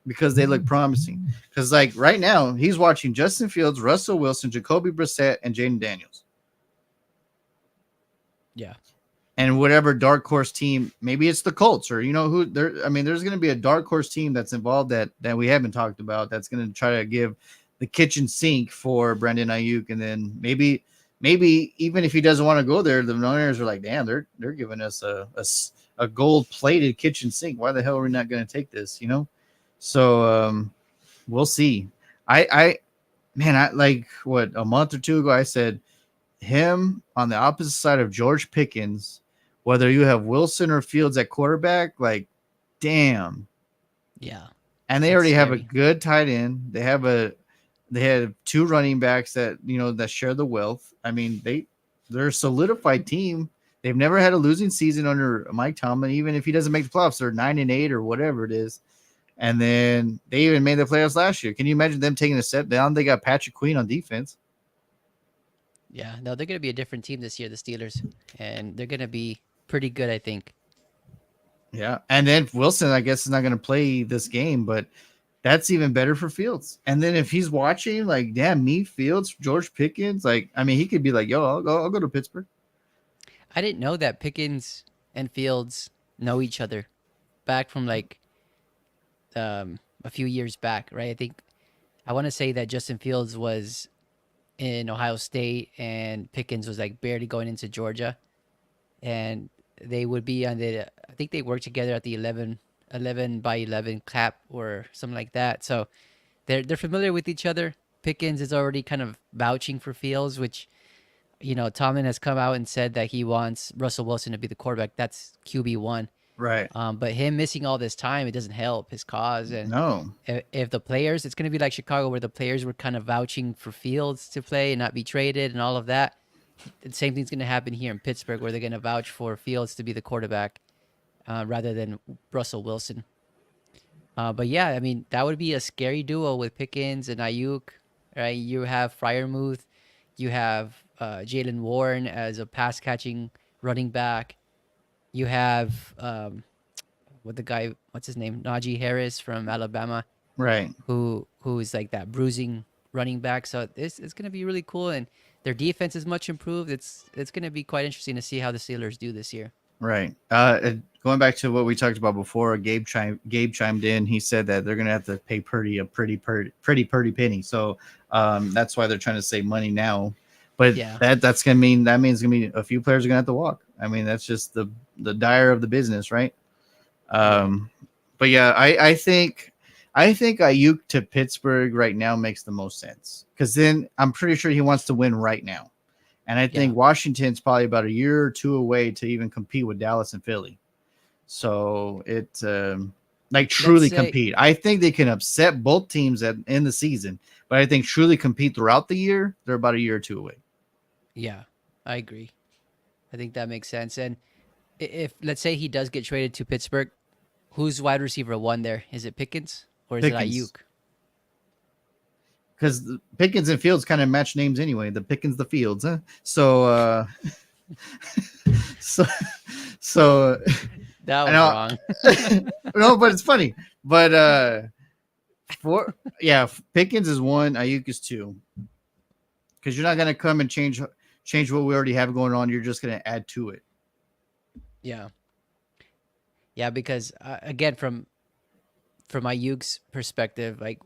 because they look promising. Because like right now, he's watching Justin Fields, Russell Wilson, Jacoby Brissett, and Jaden Daniels. Yeah. And whatever dark horse team, maybe it's the Colts or who there. I mean, there's going to be a dark horse team that's involved that we haven't talked about that's going to try to give the kitchen sink for Brandon Ayuk, and then maybe even if he doesn't want to go there, the Niners are like, damn, they're giving us a gold plated kitchen sink. Why the hell are we not going to take this? So we'll see. I man, I like what a month or two ago I said him on the opposite side of George Pickens, whether you have Wilson or Fields at quarterback, like damn. Yeah. And they That's already have a scary. good tight end. They have two running backs that share the wealth. I mean, they're a solidified team. They've never had a losing season under Mike Tomlin. Even if he doesn't make the playoffs, they're 9-8 or whatever it is. And then they even made the playoffs last year. Can you imagine them taking a step down? They got Patrick Queen on defense. Yeah, no, they're gonna be a different team this year, the Steelers, and they're gonna be pretty good, I think. Yeah. And then Wilson, I guess, is not going to play this game, but that's even better for Fields. And then if he's watching, like, damn, me, Fields, George Pickens, like, I mean, he could be like, yo, I'll go to Pittsburgh. I didn't know that Pickens and Fields know each other back from like a few years back, right? I think I want to say that Justin Fields was in Ohio State and Pickens was like barely going into Georgia, and they would be on the. I think they worked together at the 11 by 11 clap or something like that. So they're familiar with each other. Pickens is already kind of vouching for Fields, which Tomlin has come out and said that he wants Russell Wilson to be the quarterback. That's QB1. Right. But him missing all this time, it doesn't help his cause. And No. if the players, it's going to be like Chicago, where the players were kind of vouching for Fields to play and not be traded and all of that. The same thing's going to happen here in Pittsburgh, where they're going to vouch for Fields to be the quarterback rather than Russell Wilson. But yeah, I mean, that would be a scary duo with Pickens and Ayuk, right? You have Fryermuth, you have Jalen Warren as a pass catching running back. You have what's his name, Najee Harris from Alabama, Right. who is like that bruising running back. So this it's gonna be really cool, and their defense is much improved. It's gonna be quite interesting to see how the Steelers do this year. Right. Going back to what we talked about before, Gabe chimed in. He said that they're going to have to pay Purdy a pretty penny. So that's why they're trying to save money now. But Yeah, that's going to mean a few players are going to have to walk. I mean, that's just the dire of the business, right? right. But yeah, I think Ayuk to Pittsburgh right now makes the most sense, because then I'm pretty sure he wants to win right now. And I Yeah. think Washington's probably about a year or two away to even compete with Dallas and Philly. So it like Let's truly say, compete. I think they can upset both teams in the season, but I think truly compete throughout the year, they're about a year or two away. yeah, I agree. I think that makes sense. And if let's say he does get traded to Pittsburgh, who's wide receiver one there? Is it Pickens or is it Pickens, Ayuk? because Pickens and Fields kind of match names anyway. The Pickens, the Fields, huh? So, so, so That I was know, wrong. no, but it's funny. But Pickens is one, Ayuk is two, because you're not gonna come and change what we already have going on. You're just gonna add to it. Yeah, yeah. Because again, from Ayuk's perspective, like,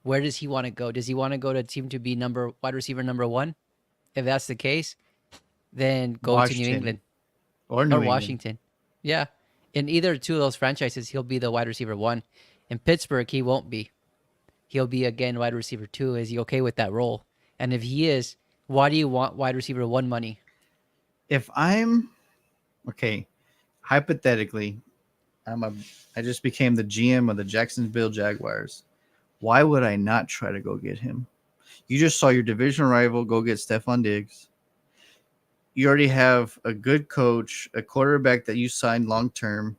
where does he want to go? Does he want to go to a team to be number wide receiver number one? If that's the case, then go to New Washington England or or New England. Washington. Yeah, in either two of those franchises, he'll be the wide receiver one. In Pittsburgh, he won't be. He'll be again wide receiver two. Is he okay with that role? And if he is, why do you want wide receiver one money? If I'm okay, hypothetically, I just became the GM of the Jacksonville Jaguars. Why would I not try to go get him? You just saw your division rival go get Stephon Diggs. You already have a good coach, a quarterback that you signed long term.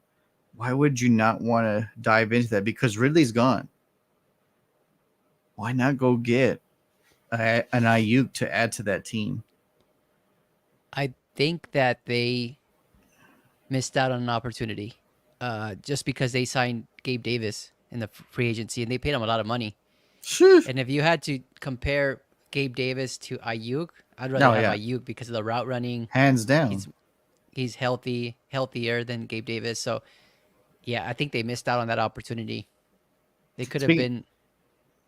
Why would you not want to dive into that? Because Ridley's gone. Why not go get an Ayuk to add to that team? I think that they missed out on an opportunity, just because they signed Gabe Davis in the free agency and they paid him a lot of money. Phew. And if you had to compare Gabe Davis to Ayuk, I'd rather No, have yeah, Ayuk because of the route running. hands down. He's he's healthier than Gabe Davis. So yeah, I think they missed out on that opportunity. They could have Speaking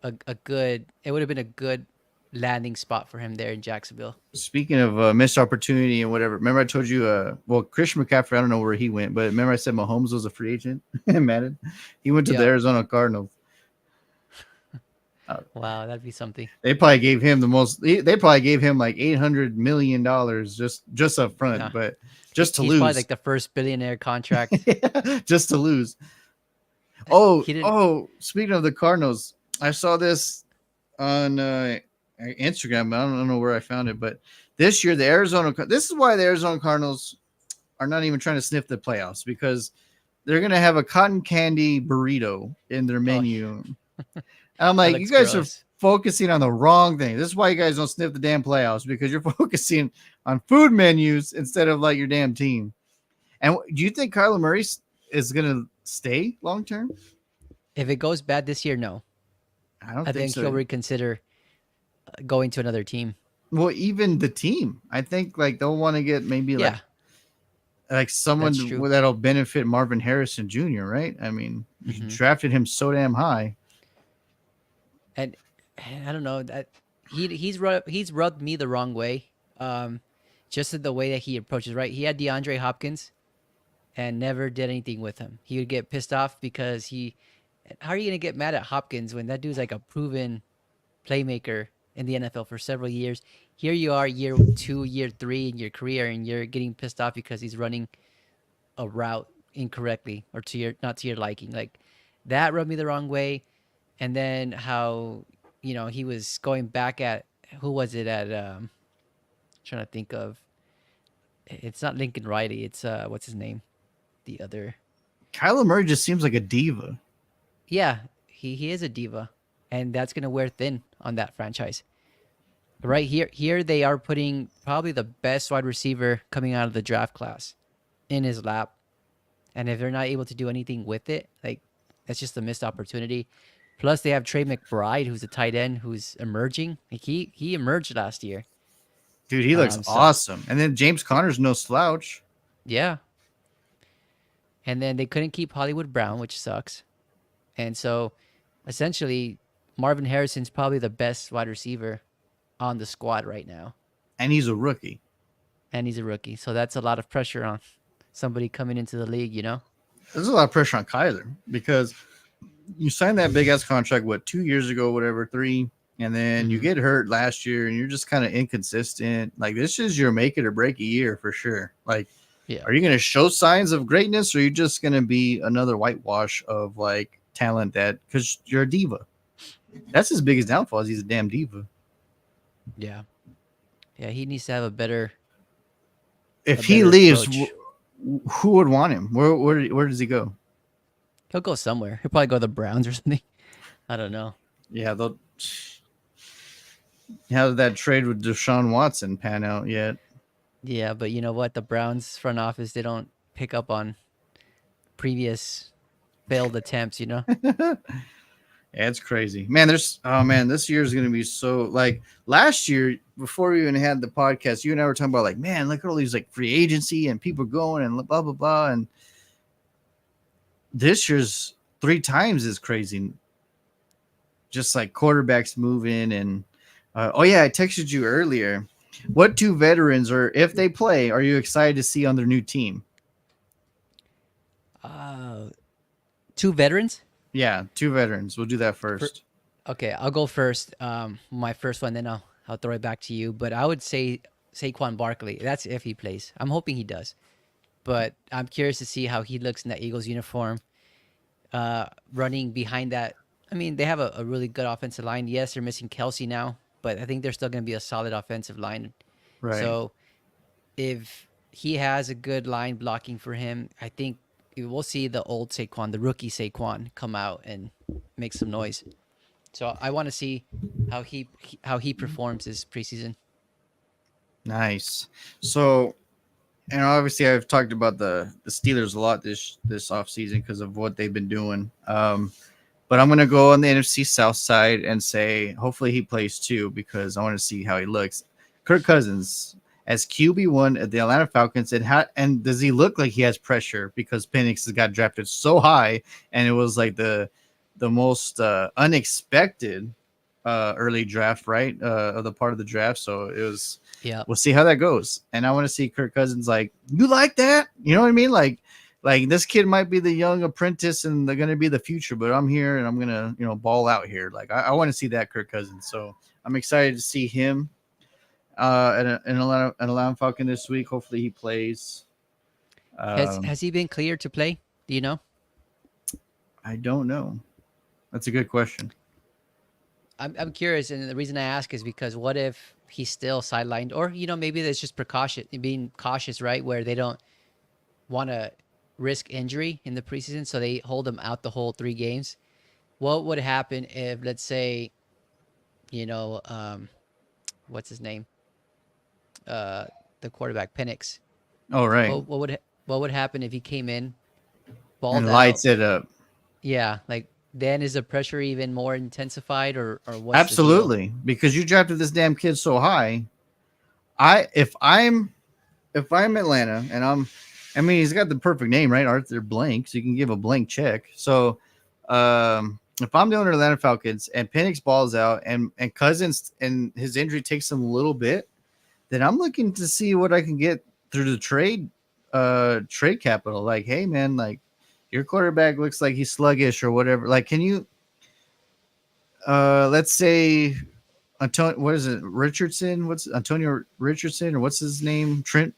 been a good. It would have been a good landing spot for him there in Jacksonville. Speaking of missed opportunity and whatever, remember I told you, well, Christian McCaffrey, I don't know where he went, but remember I said Mahomes was a free agent in Madden? He went to the Yeah. Arizona Cardinals. Wow, that'd be something. They probably gave him the most. They probably gave him like $800 million just up front, Yeah. but just to He's probably lose, like the first billionaire contract. just to lose. He didn't. Speaking of the Cardinals, I saw this on Instagram. I don't know where I found it, but this year this is why the Arizona Cardinals are not even trying to sniff the playoffs, because they're gonna have a cotton candy burrito in their Oh, menu. And I'm that like, you looks guys are gross. focusing on the wrong thing. This is why you guys don't sniff the damn playoffs, because you're focusing on food menus instead of like your damn team. And do you think Kyler Murray is gonna stay long term? If it goes bad this year, no. I don't I think think he'll so. reconsider going to another team. Well, even the team, I think like they'll want to get maybe Yeah, like that's someone true. that'll benefit Marvin Harrison Jr. Right? I mean, you Hmm. drafted him so damn high. And I don't know that he's rubbed me the wrong way. Um, just in the way that he approaches. Right, he had DeAndre Hopkins and never did anything with him. He would get pissed off because he. How are you gonna get mad at Hopkins when that dude's like a proven playmaker in the NFL for several years? Here you are, year 2, year 3 in your career, and you're getting pissed off because he's running a route incorrectly or to your not to your liking. Like that rubbed me the wrong way. And then how he was going back at who was it at? Trying to think of. It's not Lincoln Riley. It's what's his name? The other. Kyler Murray just seems like a diva. Yeah, he is a diva, and that's gonna wear thin on that franchise. Right here they are putting probably the best wide receiver coming out of the draft class in his lap, and if they're not able to do anything with it, like that's just a missed opportunity. Plus, they have Trey McBride, who's a tight end who's emerging. Like he emerged last year. Dude, he looks So awesome. And then James Conner's no slouch. yeah, and then they couldn't keep Hollywood Brown, which sucks. And so, essentially, Marvin Harrison's probably the best wide receiver on the squad right now, And he's a rookie. and he's a rookie. So that's a lot of pressure on somebody coming into the league. There's a lot of pressure on Kyler because you signed that big ass contract, what, 2 years ago, whatever, three, and then you Hmm. get hurt last year and you're just kind of inconsistent. Like, this is your make it or break a year for sure. Like, Yeah, are you going to show signs of greatness, or are you just going to be another whitewash of like talent that because you're a diva? That's his biggest downfall is he's a damn diva. yeah, yeah. He needs to have a better a If he better leaves, approach. who would want him? Where does he go? He'll go somewhere. He'll probably go to the Browns or something. I don't know. Yeah, they'll. How did that trade with Deshaun Watson pan out yet? Yeah, but you know what? The Browns front office, they don't pick up on previous failed attempts. Yeah, it's crazy, man. This year is gonna be so like last year before we even had the podcast. You and I were talking about like, man, look at all these like free agency and people going and blah blah blah. And this year's three times is crazy. Just like quarterbacks moving and oh yeah, I texted you earlier. What two veterans, or if they play, are you excited to see on their new team? Uh, two veterans. Yeah, two veterans. We'll do that For first. Okay, I'll go first. My first one, then I'll throw it back to you. But I would say Saquon Barkley. That's if he plays. I'm hoping he does. But I'm curious to see how he looks in that Eagles uniform. Running behind that. I mean, they have a really good offensive line. Yes, they're missing Kelsey now, but I think they're still going to be a solid offensive line. Right. So if he has a good line blocking for him, I think we'll see the old Saquon, the rookie Saquon, come out and make some noise. So I want to see how he performs this preseason. Nice. So, and obviously, I've talked about the Steelers a lot this offseason because of what they've been doing. But I'm gonna go on the NFC South side and say hopefully he plays too because I want to see how he looks. Kirk Cousins as QB1 at the Atlanta Falcons, and does he look like he has pressure because Penix has got drafted so high, and it was like the most unexpected early draft, right? Of the part of the draft. So it was. Yeah. We'll see how that goes. And I want to see Kirk Cousins like, you like that? You know what I mean? Like this kid might be the young apprentice and they're gonna be the future, but I'm here and I'm gonna, ball out here. Like I want to see that Kirk Cousins. So I'm excited to see him in Atlanta Falcon this week. Hopefully he plays. Has he been cleared to play? Do you know? I don't know. That's a good question. I'm curious, and the reason I ask is because what if he's still sidelined, or maybe that's just precaution, being cautious, right? Where they don't want to risk injury in the preseason, so they hold him out the whole 3 games. What would happen if, let's say, you know, what's his name, uh, the quarterback Penix? Oh, right. What would happen if he came in, balled And out? lights it up. Yeah, like then is the pressure even more intensified, or what's the deal? Absolutely. Because you drafted this damn kid so high. If I'm Atlanta and I mean, he's got the perfect name, right? Arthur Blank, so you can give a blank check. So, if I'm the owner of the Atlanta Falcons and Penix balls out and Cousins and his injury takes him a little bit, then I'm looking to see what I can get through the trade capital. Like, hey man, like your quarterback looks like he's sluggish or whatever. Like, can you let's say Antonio, what is it? Richardson? What's Antonio Richardson or what's his name? Trent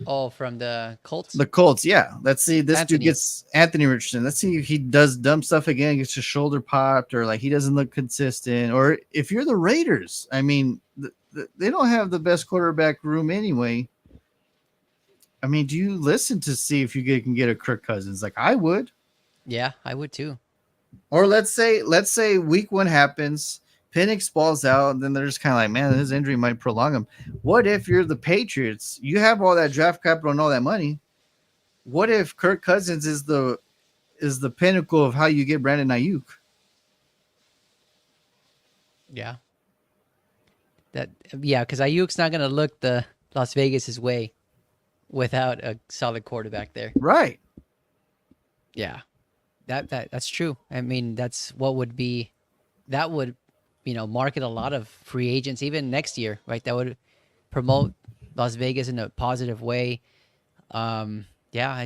Oh, from the Colts, the Colts, yeah. Let's see. This dude Anthony. gets Anthony Richardson. Let's see if he does dumb stuff again, gets his shoulder popped, or like he doesn't look consistent. Or if you're the Raiders, I mean, they don't have the best quarterback room anyway. I mean, do you listen to see if can get a Kirk Cousins? Like I would. Yeah, I would too. Or let's say week one happens, Penix balls out, and then they're just kind of like, man, his injury might prolong him. What if you're the Patriots? You have all that draft capital and all that money. What if Kirk Cousins is the pinnacle of how you get Brandon Ayuk? Yeah, that yeah, because Ayuk's not gonna look the Las Vegas's way without a solid quarterback there. Right. Yeah, that's true. I mean, that's what would be that would market a lot of free agents even next year, right? That would promote Las Vegas in a positive way. Yeah,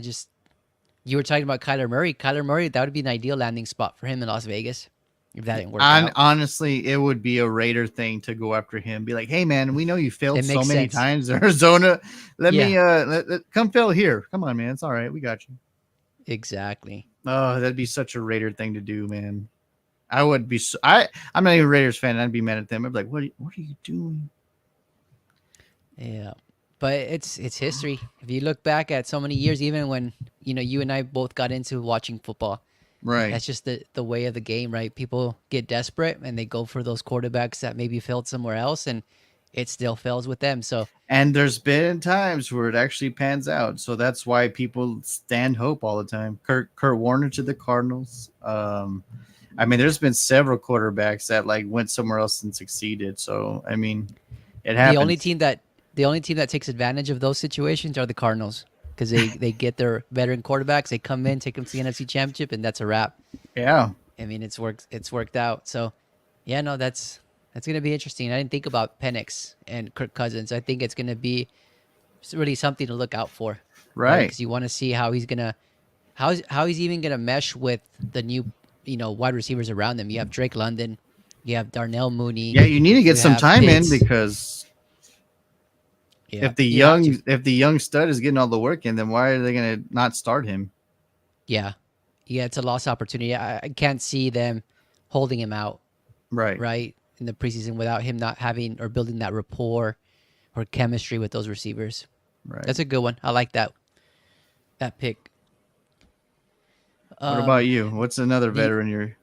you were talking about Kyler Murray. Kyler Murray, that would be an ideal landing spot for him in Las Vegas if that didn't work And out. honestly, it would be a Raider thing to go after him. Be like, hey man, we know you failed It so makes many sense. times, Arizona. Let Yeah, me come fail here. Come on, man. It's all right. We got you. exactly. Oh, that'd be such a Raider thing to do, man. I would be. I'm not even a Raiders fan. I'd be mad at them. I'd be like, what are you doing? Yeah. But it's history. If you look back at so many years, even when you and I both got into watching football, Right. that's just the way of the game, right? People get desperate and they go for those quarterbacks that maybe failed somewhere else, and it still fails with them. So And there's been times where it actually pans out. So that's why people stand hope all the time. Kurt Warner to the Cardinals. I mean, there's been several quarterbacks that like went somewhere else and succeeded. So I mean, it the only happens. team that the only team that takes advantage of those situations are the Cardinals because they get their veteran quarterbacks, they come in, take them to the NFC Championship, and that's a wrap. Yeah. I mean, it's worked out. So, yeah, no, that's gonna be interesting. I didn't think about Penix and Kirk Cousins. I think it's gonna be really something to look out for, right? Right. Because you want to see how he's even gonna mesh with the new wide receivers around him. You have Drake London, you have Darnell Mooney, Yeah, you need to you get some have time in Pitts. because Yeah, if the you have young to. if the young stud is getting all the work in, then why are they gonna not start him? Yeah, yeah, it's a lost opportunity. I can't see them holding him out Right. right in the preseason without him not having or building that rapport or chemistry with those receivers. Right. That's a good one. I like that pick. What about Um, you? What's another the veteran you're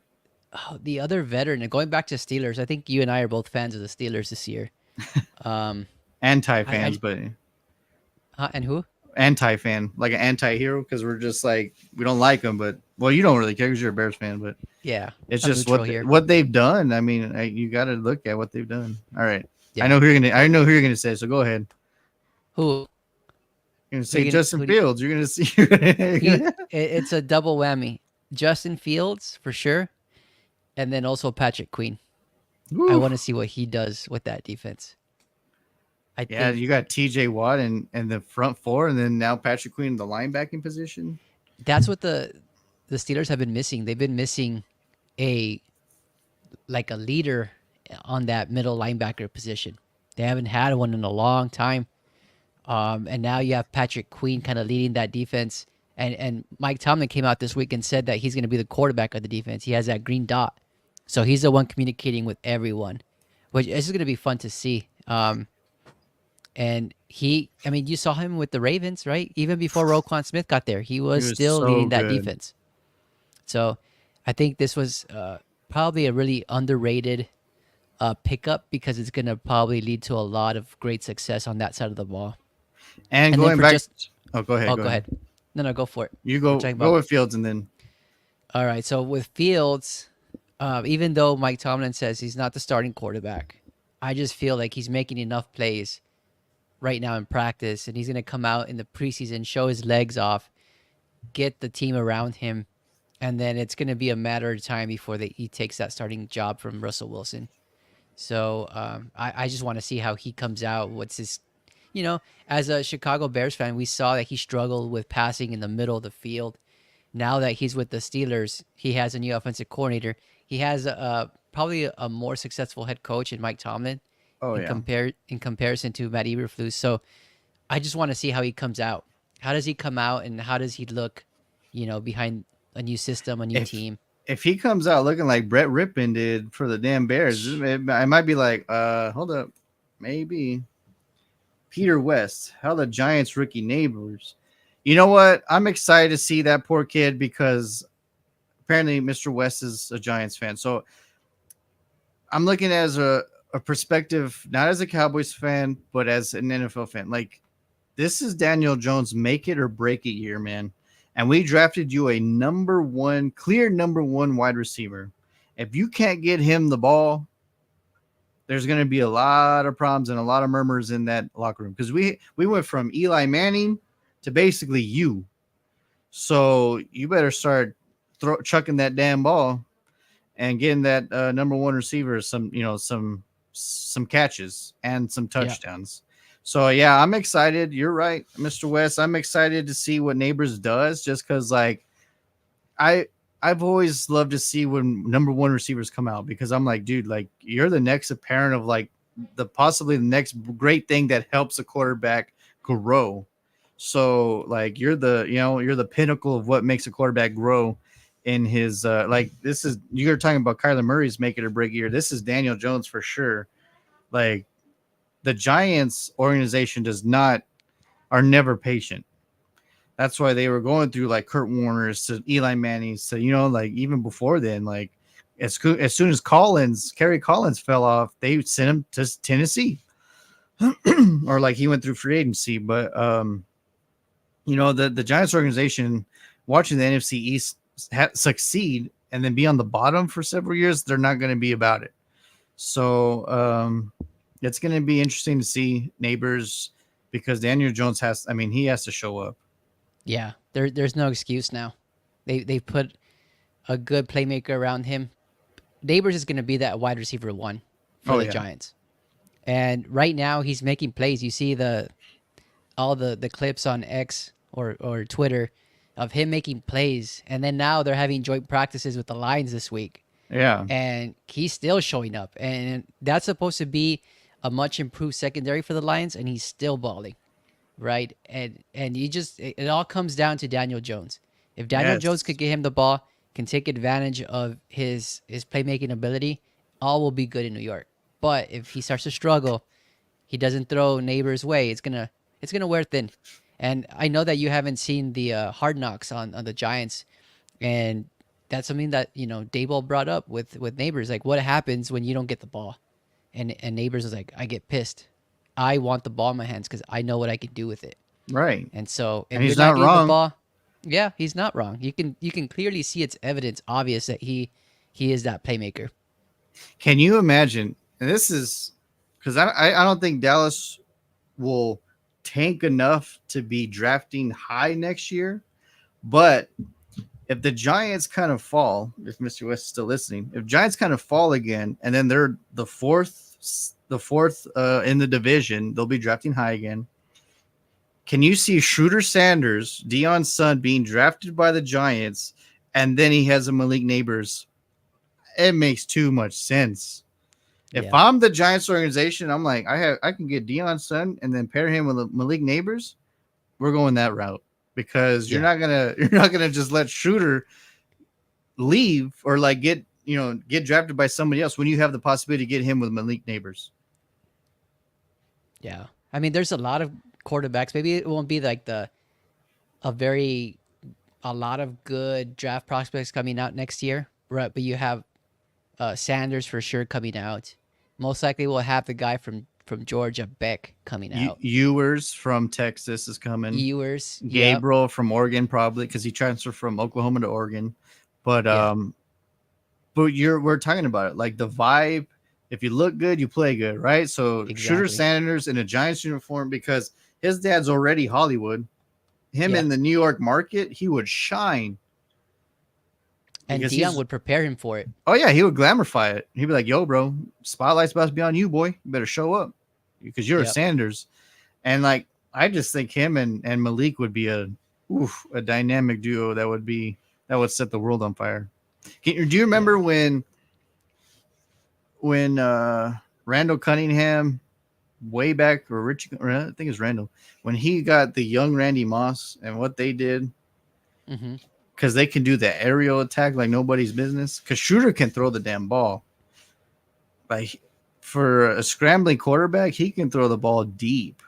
the other veteran, and going back to Steelers, I think you and I are both fans of the Steelers this year. Um, anti I fans, but and who? anti fan, like an anti hero, because we're just like we don't like them, but well, you don't really care because you're a Bears fan, but Yeah, it's I'm just neutral here. what they've done. I mean, you got to look at what they've done. All right, Yeah, I know who you're gonna say. So go ahead. who? You're gonna Who say you gonna? Justin Fields. You're gonna see. You're It's a double whammy. Justin Fields for sure, and then also Patrick Queen. I Woo. want to see what he does with that defense. I Yeah, think you got T.J. Watt and the front four, and then now Patrick Queen in the linebacking position. that's what the Steelers have been missing. They've been missing a like a leader on that middle linebacker position. They haven't had one in a long time. And now you have Patrick Queen kind of leading that defense. And Mike Tomlin came out this week and said that he's going to be the quarterback of the defense. He has that green dot, so he's the one communicating with everyone, which is going to be fun to see. And I mean, you saw him with the Ravens, right? Even before Roquan Smith got there, he He was was still so leading that good. defense. So I think this was probably a really underrated pickup because it's going to probably lead to a lot of great success on that side of the ball. And And then going for back, just, oh, go ahead, oh, go go ahead. ahead. No, no, go for it. You We're go talking go about, with Fields, and then all right. So with Fields, even though Mike Tomlin says he's not the starting quarterback, I just feel like he's making enough plays right now in practice, and he's going to come out in the preseason, show his legs off, get the team around him, and then it's going to be a matter of time before he takes that starting job from Russell Wilson. So I just want to see how he comes out. What's his, you know, as a Chicago Bears fan, we saw that he struggled with passing in the middle of the field. Now that he's with the Steelers, he has a new offensive coordinator. He has probably a more successful head coach in Mike Tomlin oh yeah. in comparison to Matt Eberflus. So I just want to see how he comes out. How does he come out, and how does he look, behind a new system, a new If team? if he comes out looking like Brett Rippon did for the damn Bears, I might be like, hold up, maybe Peter West, how the Giants rookie neighbors. You know what? I'm excited to see that poor kid because apparently Mr. West is a Giants fan. So I'm looking as a perspective, not as a Cowboys fan, but as an NFL fan. Like, this is Daniel Jones' make it or break it year, man. And we drafted you a clear number one wide receiver. If you can't get him the ball, there's going to be a lot of problems and a lot of murmurs in that locker room because we went from Eli Manning to basically you. So you better start chucking that damn ball and getting that number one receiver some catches and some Yeah, touchdowns. So yeah, I'm excited. You're right, Mr. West. I'm excited to see what Neighbors does, just because like I I've always loved to see when number one receivers come out because I'm like, dude, like you're the next apparent of like the possibly the next great thing that helps a quarterback grow. So like you're the pinnacle of what makes a quarterback grow in his like this is you're talking about Kyler Murray's make it or break year. This is Daniel Jones for sure. Like the Giants organization are never patient. That's why they were going through like Kurt Warner's to Eli Manning's to like even before then like as soon as Kerry Collins fell off, they sent him to Tennessee or like he went through free agency. But the Giants organization watching the NFC East succeed and then be on the bottom for several years, they're not going to be about it. So it's going to be interesting to see Neighbors because Daniel Jones he has to show up. yeah. There's no excuse now. They put a good playmaker around him. Neighbors is going to be that wide receiver one for Oh the yeah, Giants. And right now he's making plays. You see all the clips on X or Twitter of him making plays, and then now they're having joint practices with the Lions this week, yeah, and he's still showing up, and that's supposed to be a much improved secondary for the Lions, and he's still balling, right? And you just it all comes down to Daniel Jones. If Daniel Jones could yes, get him the ball, can take advantage of his playmaking ability, all will be good in New York. But if he starts to struggle, he doesn't throw Neighbors' way, it's gonna wear thin. And I know that you haven't seen the Hard Knocks on the Giants, and that's something that Dayball brought up with Neighbors. Like, what happens when you don't get the ball? And Neighbors is like, I get pissed. I want the ball in my hands because I know what I can do with it. right. And so if And you're he's not not getting the wrong. ball, yeah, he's not wrong. You can clearly see it's evidence, obvious that he is that playmaker. Can you imagine? And this is because I don't think Dallas will tank enough to be drafting high next year. But if the Giants kind of fall, if Mr. West is still listening, if Giants kind of fall again, and then they're the fourth in the division, they'll be drafting high again. Can you see Shooter Sanders, Deion's son, being drafted by the Giants, and then he has a Malik Neighbors? It makes too much sense. If Yeah, I'm the Giants organization, I'm like, I can get Deion's son and then pair him with Malik Neighbors. We're going that route because you're yeah, not gonna you're not gonna just let Shooter leave or like get drafted by somebody else when you have the possibility to get him with Malik Neighbors. yeah. I mean, there's a lot of quarterbacks. Maybe it won't be like a very a lot of good draft prospects coming out next year, right? But you have Sanders for sure coming out. Most likely, we'll have the guy from Georgia, Beck, coming out. Ewers from Texas is coming. Ewers, yep, Gabriel from Oregon probably because he transferred from Oklahoma to Oregon. But yeah, we're talking about it like the vibe. If you look good, you play good, right? So Shooter exactly. Sanders in a Giants uniform because his dad's already Hollywood. Him Yeah, in the New York market, he would shine and because Dion he's would prepare him for it. oh yeah, he would glamorify it. He'd be like, "Yo, bro, spotlight's about to be on you, boy. You better show up because you're a Yep. Sanders." And like, I just think him and Malik would be a dynamic duo that would set the world on fire. Do you Yeah. remember when Randall Cunningham way back or Rich, or I think it's Randall when he got the young Randy Moss and what they did Mm-hmm. because they can do the aerial attack like nobody's business. Because Shooter can throw the damn ball. Like for a scrambling quarterback, he can throw the ball deep.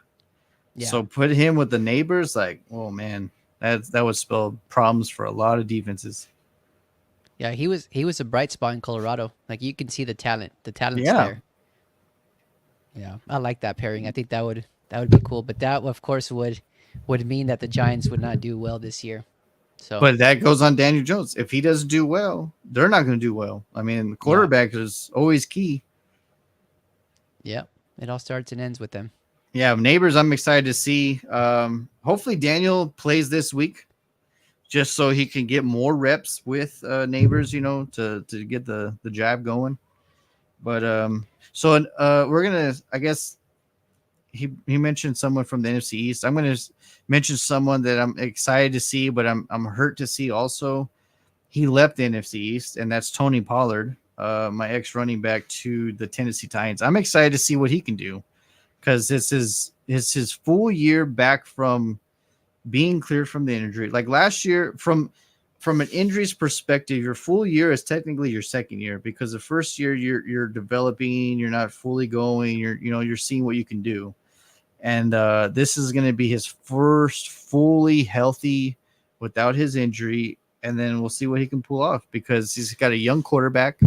Yeah. So put him with the neighbors, like, oh man, that would spell problems for a lot of defenses. Yeah. He was a bright spot in Colorado. Like you can see the talent. The talent's Yeah, there. Yeah. I like that pairing. I think that would be cool. But that of course would mean that the Giants would not do well this year. So but that goes on Daniel Jones. If he doesn't do well, they're not going to do well. I mean, the yeah. quarterback is always key. Yeah. It all starts and ends with them. Yeah, neighbors, I'm excited to see. Hopefully, Daniel plays this week just so he can get more reps with neighbors, to get the jab going. But we're gonna, I guess he mentioned someone from the NFC East. I'm gonna mention someone that I'm excited to see, but I'm hurt to see also. He left the NFC East, and that's Tony Pollard, my ex running back to the Tennessee Titans. I'm excited to see what he can do because it's his full year back from being cleared from the injury. Like last year, from an injuries perspective, your full year is technically your second year because the first year you're developing, you're not fully going, you're seeing what you can do. And this is going to be his first fully healthy without his injury, and then we'll see what he can pull off because he's got a young quarterback.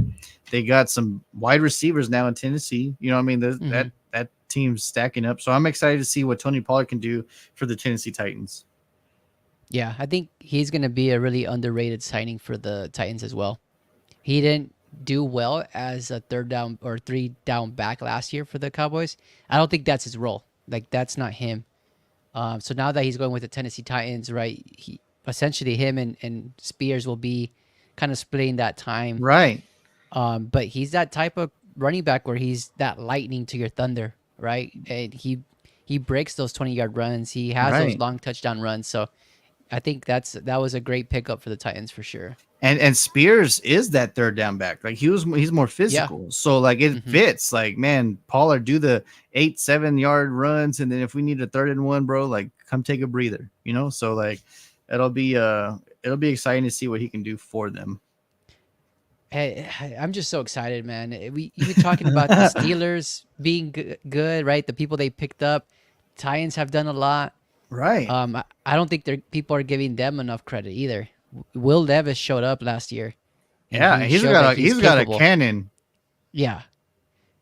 They got some wide receivers now in Tennessee. You know what I mean? Mm-hmm. That team's stacking up. So I'm excited to see what Tony Pollard can do for the Tennessee Titans. Yeah. I think he's gonna be a really underrated signing for the Titans as well. He didn't do well as a third down or three down back last year for the Cowboys. I don't think that's his role. Like that's not him. So now that he's going with the Tennessee Titans, right? He essentially him and Spears will be kind of splitting that time. Right. But he's that type of running back where he's that lightning to your thunder, right? And he breaks those 20-yard runs. He has those Right. long touchdown runs. So I think that was a great pickup for the Titans for sure. And Spears is that third down back. Like he's more Yeah. physical. So like it Hmm. fits. Like, man, Pollard do the 8-7 yard runs, and then if we need a 3rd and 1, bro, like come take a breather. So like it'll be exciting to see what he can do for them. Hey, I'm just so excited, man. We you were talking about the Steelers being good, right? The people they picked up, Titans have done a lot. Right. I don't think people are giving them enough credit either. Will Levis showed up last year, and Yeah, he he's showed got that a he's he's got a capable. cannon. Yeah,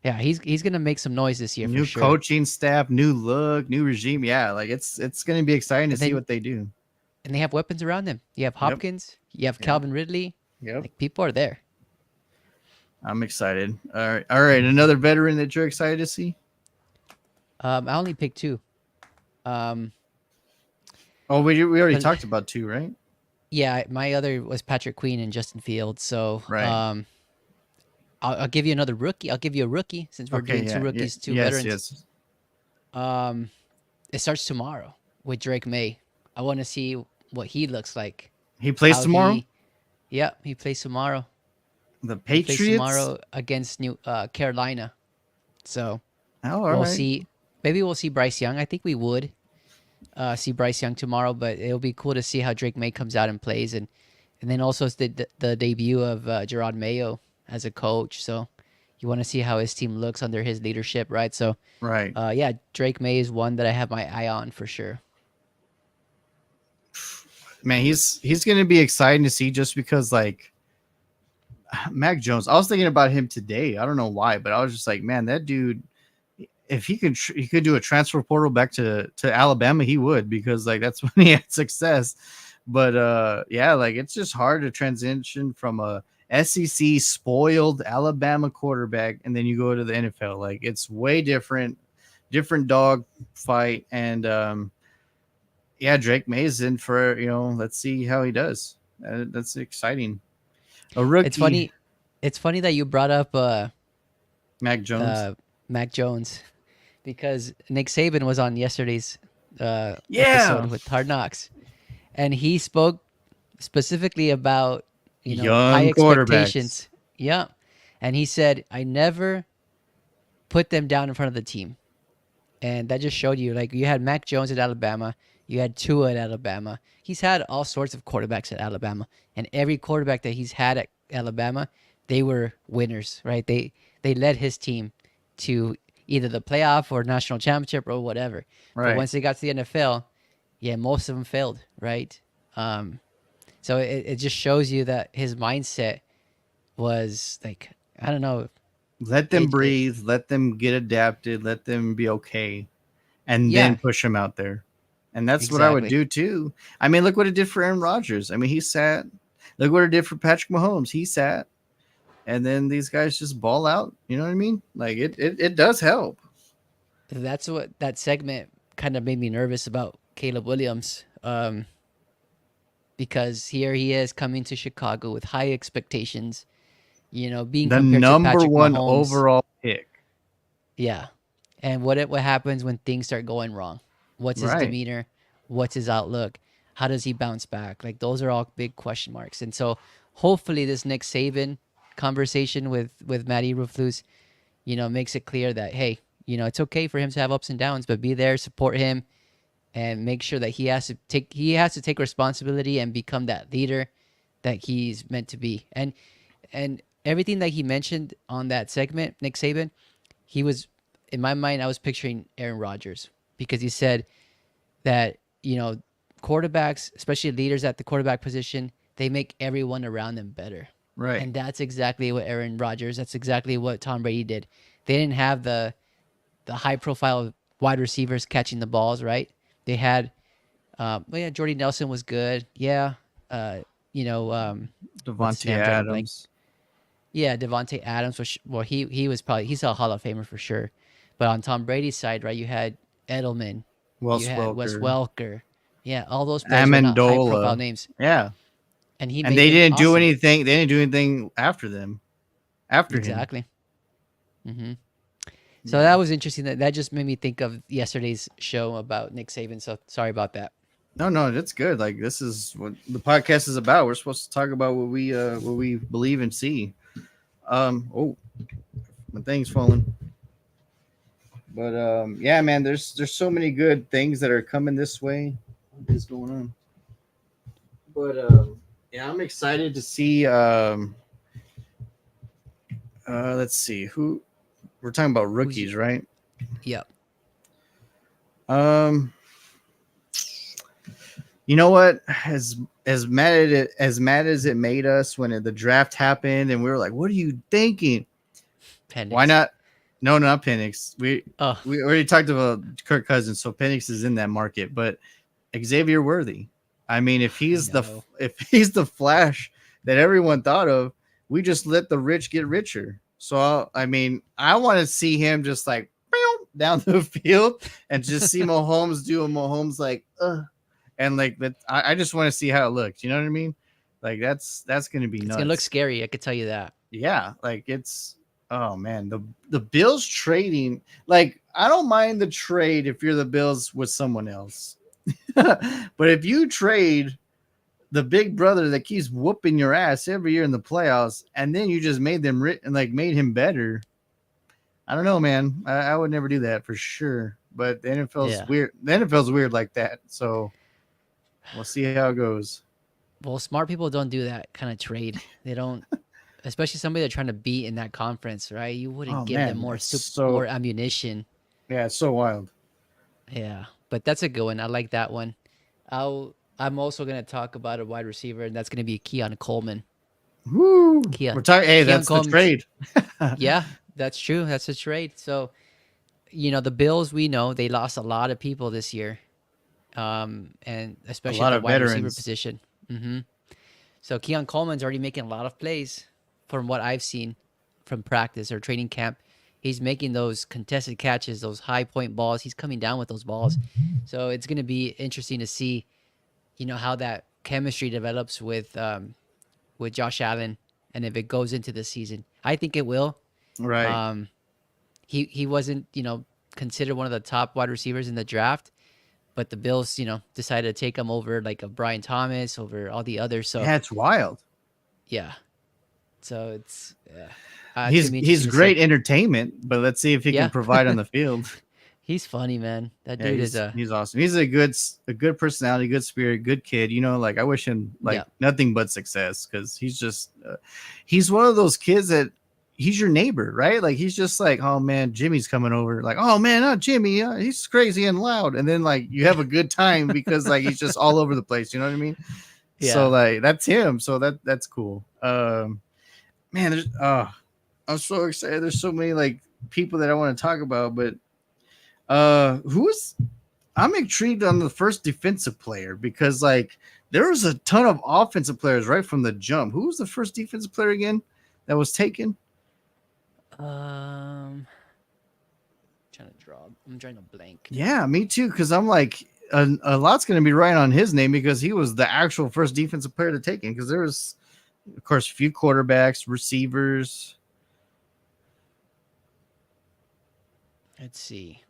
yeah, he's gonna make some noise this year for New sure. coaching staff, new look, new regime. Yeah, like it's gonna be exciting to And see then what they do. and they have weapons around them. You have Yep. Hopkins, you have Yep. Calvin Ridley. Yep. Like people are there. I'm excited. All right. All right. Another veteran that you're excited to see. I only picked two. Um, Oh, we already but talked about 2, right? yeah, my other was Patrick Queen and Justin Fields. So Right. I'll give you another rookie. I'll give you a rookie since we're Okay. doing two Yeah. Yeah. rookies, two Yes. veterans. Yes. Um, it starts tomorrow with Drake May. I want to see what he looks like. He plays How tomorrow. he plays tomorrow. The He plays Patriots. tomorrow against New Carolina. So Oh, all we'll right. see. Maybe we'll see Bryce Young. I think we would see Bryce Young tomorrow, but it'll be cool to see how Drake May comes out and plays, and then also it's the debut of Gerard Mayo as a coach. So You want to see how his team looks under his leadership, right? So, Right. yeah, Drake May is one that I have my eye on for sure. Man, he's gonna be exciting to see just because like Mac Jones. I was thinking about him today. I don't know why, but I was just like, man, that dude. If he could do a transfer portal back to Alabama, he would because like that's when he had success. But yeah, like it's just hard to transition from a SEC spoiled Alabama quarterback and then you go to the NFL. Like it's way different dog fight. And yeah, Drake May's in for let's see how he does. That's exciting. A It's rookie, funny. It's funny that you brought up Mac Jones. Mac Jones because Nick Saban was on yesterday's episode Yeah, with Hard Knocks, and he spoke specifically about high young quarterbacks. expectations. Yeah, and he said I never put them down in front of the team. And that just showed you, like, you had Mac Jones at Alabama, you had Tua at Alabama. He's had all sorts of quarterbacks at Alabama, and every quarterback that he's had at Alabama, they were winners, right? They led his team to either the playoff or national championship or whatever. But Right. once they got to the NFL, yeah, most of them failed, right? Um, so it just shows you that his mindset was like, I don't know, Let them it breathe, let them get adapted, let them be okay, and then yeah, push them out there. And that's what I would exactly. do too. I mean, look what it did for Aaron Rodgers. I mean, he sat. Look what it did for Patrick Mahomes. He sat, and then these guys just ball out. You know what I mean? Like it does help. That's what that segment kind of made me nervous about Caleb Williams. Because here he is coming to Chicago with high expectations, being The compared to number Patrick one Mahomes. overall pick. Yeah. And what happens when things start going wrong? What's his Right. demeanor? What's his outlook? How does he bounce back? Like those are all big question marks. And so hopefully this Nick Saban conversation with Matty Ruflus, makes it clear that hey, it's okay for him to have ups and downs, but be there, support him, and make sure that he has to take responsibility and become that leader that he's meant to be. And everything that he mentioned on that segment, Nick Saban, he was in my mind. I was picturing Aaron Rodgers because he said that quarterbacks, especially leaders at the quarterback position, they make everyone around them better. Right. And that's exactly what Aaron Rodgers. That's exactly what Tom Brady did. They didn't have the high profile wide receivers catching the balls, right? They had, well, yeah, Jordy Nelson was good. Yeah. Uh, what's his Devontae name? I'm drawing a blank. Adams, Yeah, Devonte Adams was well. He was probably he's a Hall of Famer for sure. But on Tom Brady's side, right, you had Edelman, you Wells had Wes Welker, Welker. Yeah, all those players were not high profile Amendola. names, Yeah. and he And made they them didn't do awesome. anything. They didn't do anything after them. After him. Exactly. hmm So Yeah. that was interesting. That just made me think of yesterday's show about Nick Saban. So sorry about that. No, no, that's good. Like this is what the podcast is about. We're supposed to talk about what we believe and see. Oh, my thing's falling. But yeah, man, there's so many good things that are coming this way. What is going on? But yeah, I'm excited to see let's see who we're talking about Who's you? rookies, right? Yep. Um you know what? As mad as it made us when the draft happened and we were like, what are you thinking? Why Penix. not? No, not Penix. Oh, We already talked about Kirk Cousins, so Penix is in that market. But Xavier Worthy, I mean, I know. if he's the Flash that everyone thought of, we just let the rich get richer. So I mean, I want to see him just like down the field and just see Mahomes do a Mahomes like, and like that. I just want to see how it looks. You know what I mean? Like that's gonna be It's gonna look nuts. scary. I could tell you that. Yeah, like it's oh man, the Bills trading like I don't mind the trade if you're the Bills with someone else. But if you trade the big brother that keeps whooping your ass every year in the playoffs and then you just made them and like made him better, I don't know, man. I would never do that for sure. But the NFL's Yeah. weird. The NFL's weird like that. So we'll see how it goes. Well, smart people don't do that kind of trade. They don't. especially somebody that's trying to beat in that conference, right? You Oh wouldn't give them man, that's more so ammunition. yeah, it's so wild. Yeah, but that's a good one. I like that one. I'm also gonna talk about a wide receiver, and that's gonna be Keon Coleman. Woo! Keon We're talking. Hey, Keon that's the Coleman's. trade. Yeah, that's true. That's a trade. So the Bills, we know they lost a lot of people this year, and A especially at lot the of wide receiver veterans. position. So Keon Coleman's already making a lot of plays from what I've seen from practice or training camp. He's making those contested catches, those high point balls. He's coming down with those balls. So it's going to be interesting to see, how that chemistry develops with Josh Allen, and if it goes into the season. I think it will. Right. Um, he wasn't, considered one of the top wide receivers in the draft, but the Bills, decided to take him over like a Brian Thomas over all the others. So Yeah, it's wild. yeah, so it's gonna He's be he's interesting to see. great entertainment, but let's see if he can Yeah, provide on the field. he's funny, man. That Yeah, dude is he's awesome. He's a good personality, good spirit, good kid. Like I wish him yeah, like nothing but success because he's just he's one of those kids that he's your neighbor, right? Like he's just like, oh man, Jimmy's coming over. Like, oh man, not Jimmy. He's crazy and loud, and then like you have a good time because like he's just all over the place. You know what I mean? So yeah. like that's him. So that's cool. Man, there's I'm so excited. There's so many like people that I want to talk about, but who's I'm intrigued on the first defensive player because like there was a ton of offensive players right from the jump. Who was the first defensive player again that was taken? Um, trying to draw. I'm trying to blank now. Yeah, me too. Because I'm like a lot's going to be right on his name because he was the actual first defensive player to take him. Because there was, of course, a few quarterbacks, receivers. Let's see.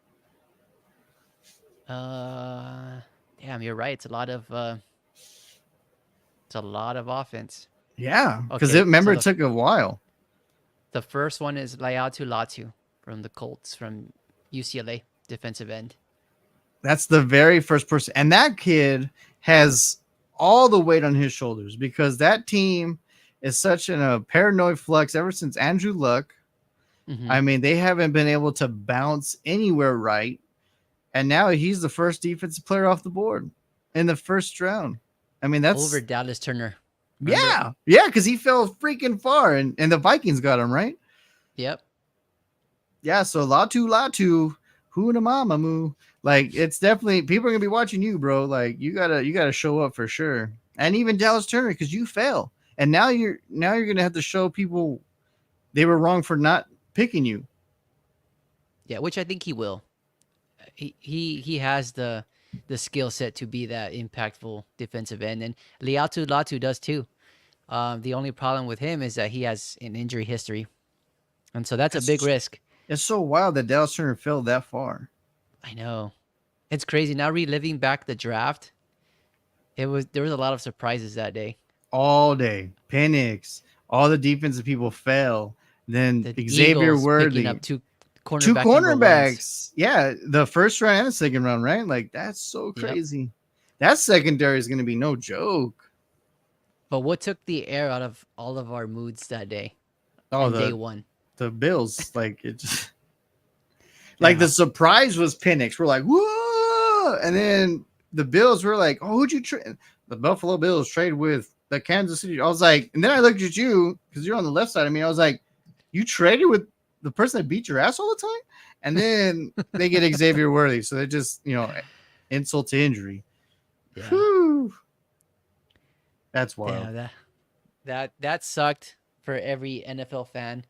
Uh, Damn, you're right. It's a lot of offense. Yeah, because Okay, remember so it took a while. the first one is Layatu Latu from the Colts from UCLA, defensive end. That's the very first person. And that kid has all the weight on his shoulders because that team is such in a paranoid flux ever since Andrew Luck. Mm-hmm. I mean, they haven't been able to bounce anywhere right. And now he's the first defensive player off the board in the first round. I mean, Over that's Dallas Turner. Remember? yeah, because he fell freaking far and the Vikings got him, right? Yep. Yeah, so Latu, Huna Mama Moo. Like it's definitely people are gonna be watching you, bro. Like you gotta show up for sure. And even Dallas Turner, because you fail. And now you're gonna have to show people they were wrong for not picking you. Yeah, which I think he will. He has the skill set to be that impactful defensive end, and Liatu Latu does too. The only problem with him is that he has an injury history, and so that's a big It's risk. it's so wild that Dallas Turner fell that far. I know. It's crazy. Now reliving back the draft, there was a lot of surprises that day. All day. Penix, all the defensive people fell. Then The Xavier Eagles picking Worthy. up two Two cornerback number ones. cornerbacks. Yeah, the first round and the second round, right? Like that's so Yep. crazy. That secondary is gonna be no joke. But what took the air out of all of our moods that day Oh, and day the one? the Bills, like it just like Yeah. the surprise was Penix. We're like, whoa, and then the Bills were like, oh, who'd you trade? The Buffalo Bills trade with the Kansas City. I was like, and then I looked at you because you're on the left side of me. I was like, you traded with the person that beat your ass all the time, and then they get Xavier Worthy, so they just insult to injury. Yeah. Whew. That's wild. Yeah, that sucked for every NFL fan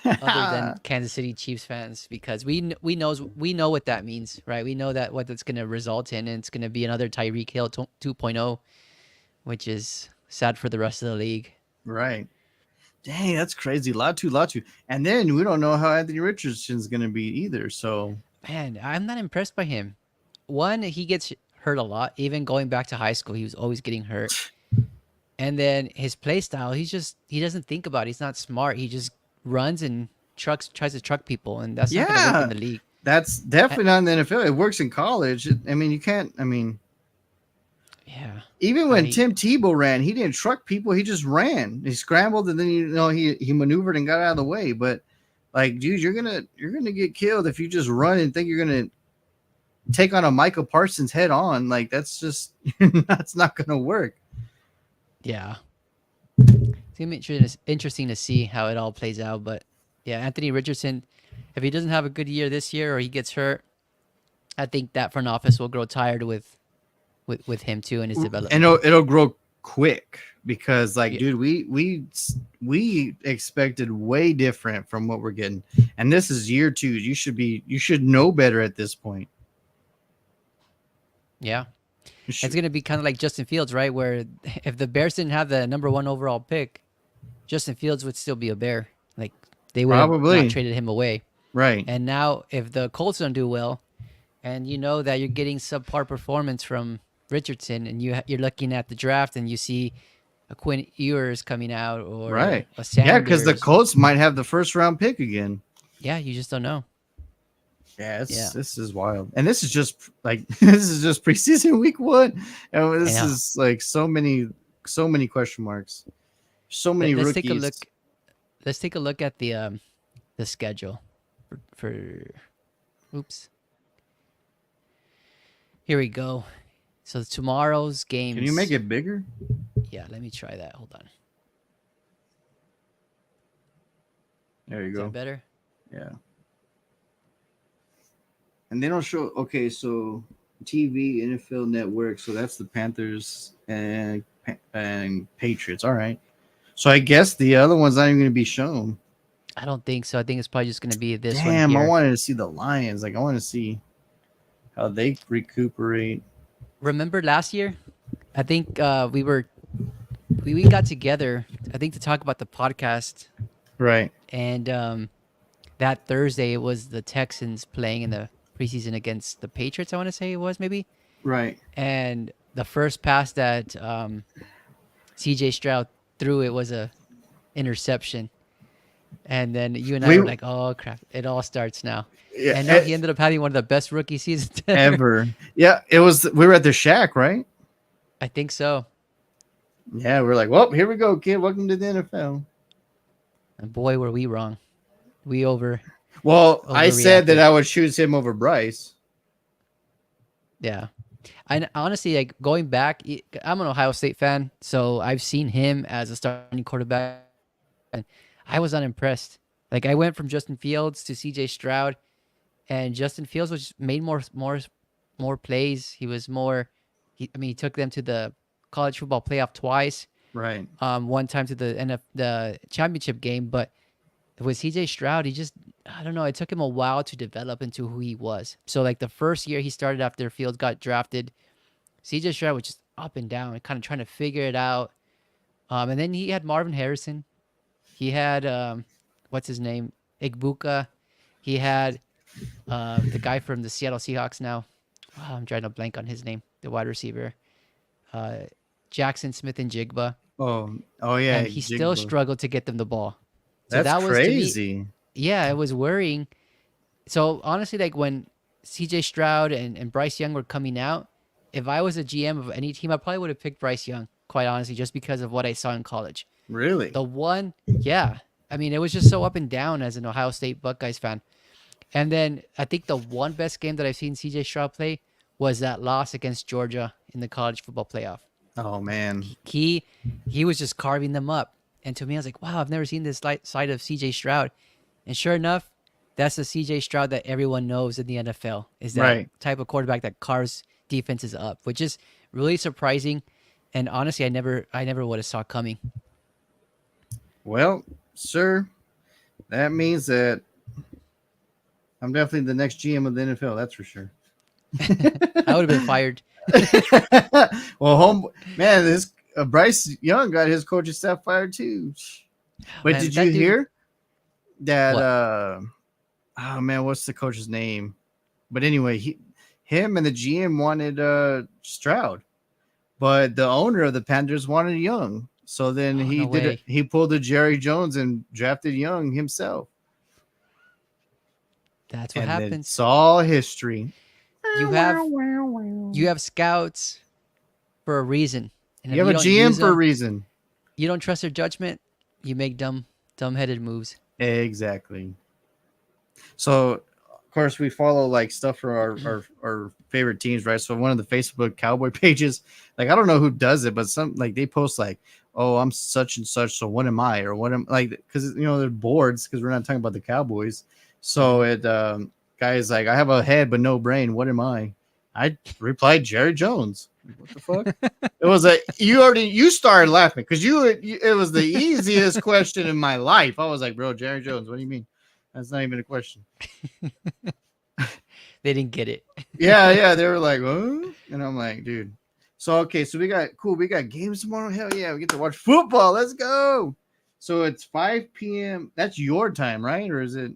other than Kansas City Chiefs fans because we know what that means, right? We know that what that's going to result in, and it's going to be another Tyreek Hill 2.0, which is sad for the rest of the league. Right. Dang, that's crazy. Latu. And then we don't know how Anthony Richardson's going to be either. So, Man, I'm not impressed by him. One, he gets hurt a lot. Even going back to high school, he was always getting hurt. And then his play style, he doesn't think about it. He's not smart. He just runs and tries to truck people, and that's not going to work in yeah, the league. that's I, definitely not in the NFL. It works in college. I mean, you can't, I mean, Yeah. Even when I Tim Tebow ran, he didn't truck people. He just ran. He scrambled and then he maneuvered and got out of the way. But like, dude, you're gonna get killed if you just run and think you're gonna take on a Michael Parsons head on. Like that's just that's not gonna work. yeah. It's gonna be interesting to see how it all plays out. But yeah, Anthony Richardson, if he doesn't have a good year this year or he gets hurt, I think that front office will grow tired with him too and his And development. it'll grow quick because like Yeah, dude we expected way different from what we're getting, and this is year 2. You should know better at this point. yeah. You It's should, gonna be kind of like Justin Fields, right? Where if the Bears didn't have the number one overall pick, Justin Fields would still be a Bear. Like they would have not probably traded him away. right. And now, if the Colts don't do well, and you know that you're getting subpar performance from Richardson, and you're looking at the draft and you see a Quinn Ewers coming out or Right. a Yeah, because the Sanders, Colts might have the first round pick again. yeah, you just don't know. Yeah, Yeah, this is wild, and this is just like this is just preseason week 1, and I this know. is like so many question marks, so many Let's take a rookies. look. Let's take a look at the schedule for oops. Here we go. So tomorrow's Can you make games. it bigger? Yeah, let me try that. Hold on. There you Is that go. better? Yeah, and they don't show. Okay, so TV NFL Network. So that's the Panthers and Patriots. All right. So I guess the other one's not even going to be shown. I don't think so. I think it's probably just gonna be this one Damn, I here. wanted to see the Lions. Like I want to see how they recuperate. Remember last year? I think we got together. I think to talk about the podcast, Right. and that Thursday it was the Texans playing in the preseason against the Patriots. I want to say it was maybe, Right. and the first pass that C.J. Stroud threw it was a interception, and then you and I We were like, "Oh crap! It all starts now." yeah, And no, he ended up having one of the best rookie seasons ever. ever. Yeah, it was. We were at the shack, right? I think so. Yeah, we're like, well, here we go, kid. Welcome to the NFL. And boy, were we wrong. We Well, I said that overreacted. I would choose him over Bryce. Yeah. And honestly, like going back, I'm an Ohio State fan, so I've seen him as a starting quarterback, and I was unimpressed. Like I went from Justin Fields to C.J. Stroud, and Justin Fields was made more plays. He was more. I mean, he took them to the college football playoff twice. Right. One time to the championship game, but with CJ Stroud, he just I don't know. It took him a while to develop into who he was. So like the first year he started after Fields got drafted, CJ Stroud was just up and down, kind of trying to figure it out. And then he had Marvin Harrison. He had what's his name, Igbuka. He had the guy from the Seattle Seahawks now. Oh, I'm trying to blank on his name, the wide receiver, uh, Jackson Smith and Jigba, Oh yeah, and he still Jigba. struggled to get them the ball. So That's that was to me, crazy. yeah, it was worrying. So honestly, like when CJ Stroud and Bryce Young were coming out, if I was a GM of any team, I probably would have picked Bryce Young, quite honestly, just because of what I saw in college. Really? The one, yeah. I mean, it was just so up and down as an Ohio State Buckeyes fan. And then I think the one best game that I've seen CJ Stroud play was that loss against Georgia in the college football playoff. Oh man. He was just carving them up. And to me, I was like, wow, I've never seen this side of CJ Stroud. And sure enough, that's the CJ Stroud that everyone knows in the NFL is that Right. type of quarterback that carves defenses up, which is really surprising. And honestly, I never would have saw coming. Well, sir, that means that I'm definitely the next GM of the NFL. That's for sure. I would have been fired. Well, home man, this Bryce Young got his coaching staff fired too. But Man, did you that dude, hear that? what? Oh man, what's the coach's name? But anyway, him and the GM wanted Stroud, but the owner of the Panthers wanted Young. So then Oh, he no did it. way. He pulled a Jerry Jones and drafted Young himself, That's what and happens. it's all history. You have scouts. for a reason. And You if have you a don't GM use for a them, reason. you don't trust their judgment, you make dumb-headed moves. Exactly. So, of course, we follow like stuff for our favorite teams, right? So, one of the Facebook Cowboy pages, like I don't know who does it, but some like they post like, "Oh, I'm such and such, so what am I?" Or what am like because they're boards because we're not talking about the Cowboys. So Mhm. it guys like I have a head but no brain. What am I? I replied Jerry Jones. Like, what the fuck? It was a you started laughing because it was the easiest question in my life. I was like, bro, Jerry Jones. What do you mean? That's not even a question. They didn't get it. Yeah, yeah. They were like, oh, and I'm like, dude. So okay, so we got games tomorrow. Hell yeah, we get to watch football. Let's go. So it's 5 p.m. That's your time, right? Or is it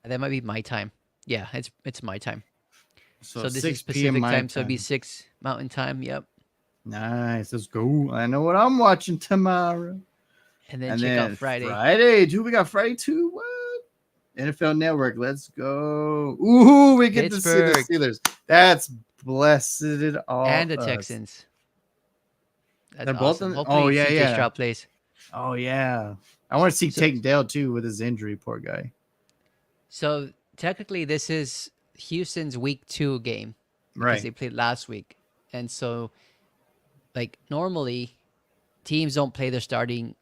That might be my time. Yeah, it's my time. so So this is 6 p.m. Pacific my time, so it'd be time? 6 Mountain time. Yep. Nice. Let's go. I know what I'm watching tomorrow. And then And check out then Friday. Friday, dude, we got Friday too. What? NFL Network. Let's go. Ooh, we get to see the Pittsburgh Steelers. That's blessed all and the us. Texans. That's They're both awesome. in. Oh Hopefully yeah, CJ yeah. Stroud plays. Oh yeah. I want to see So Tank Dell too with his injury. Poor guy. so technically this is Houston's week 2 game because Right. they played last week. And so like normally teams don't play their starting,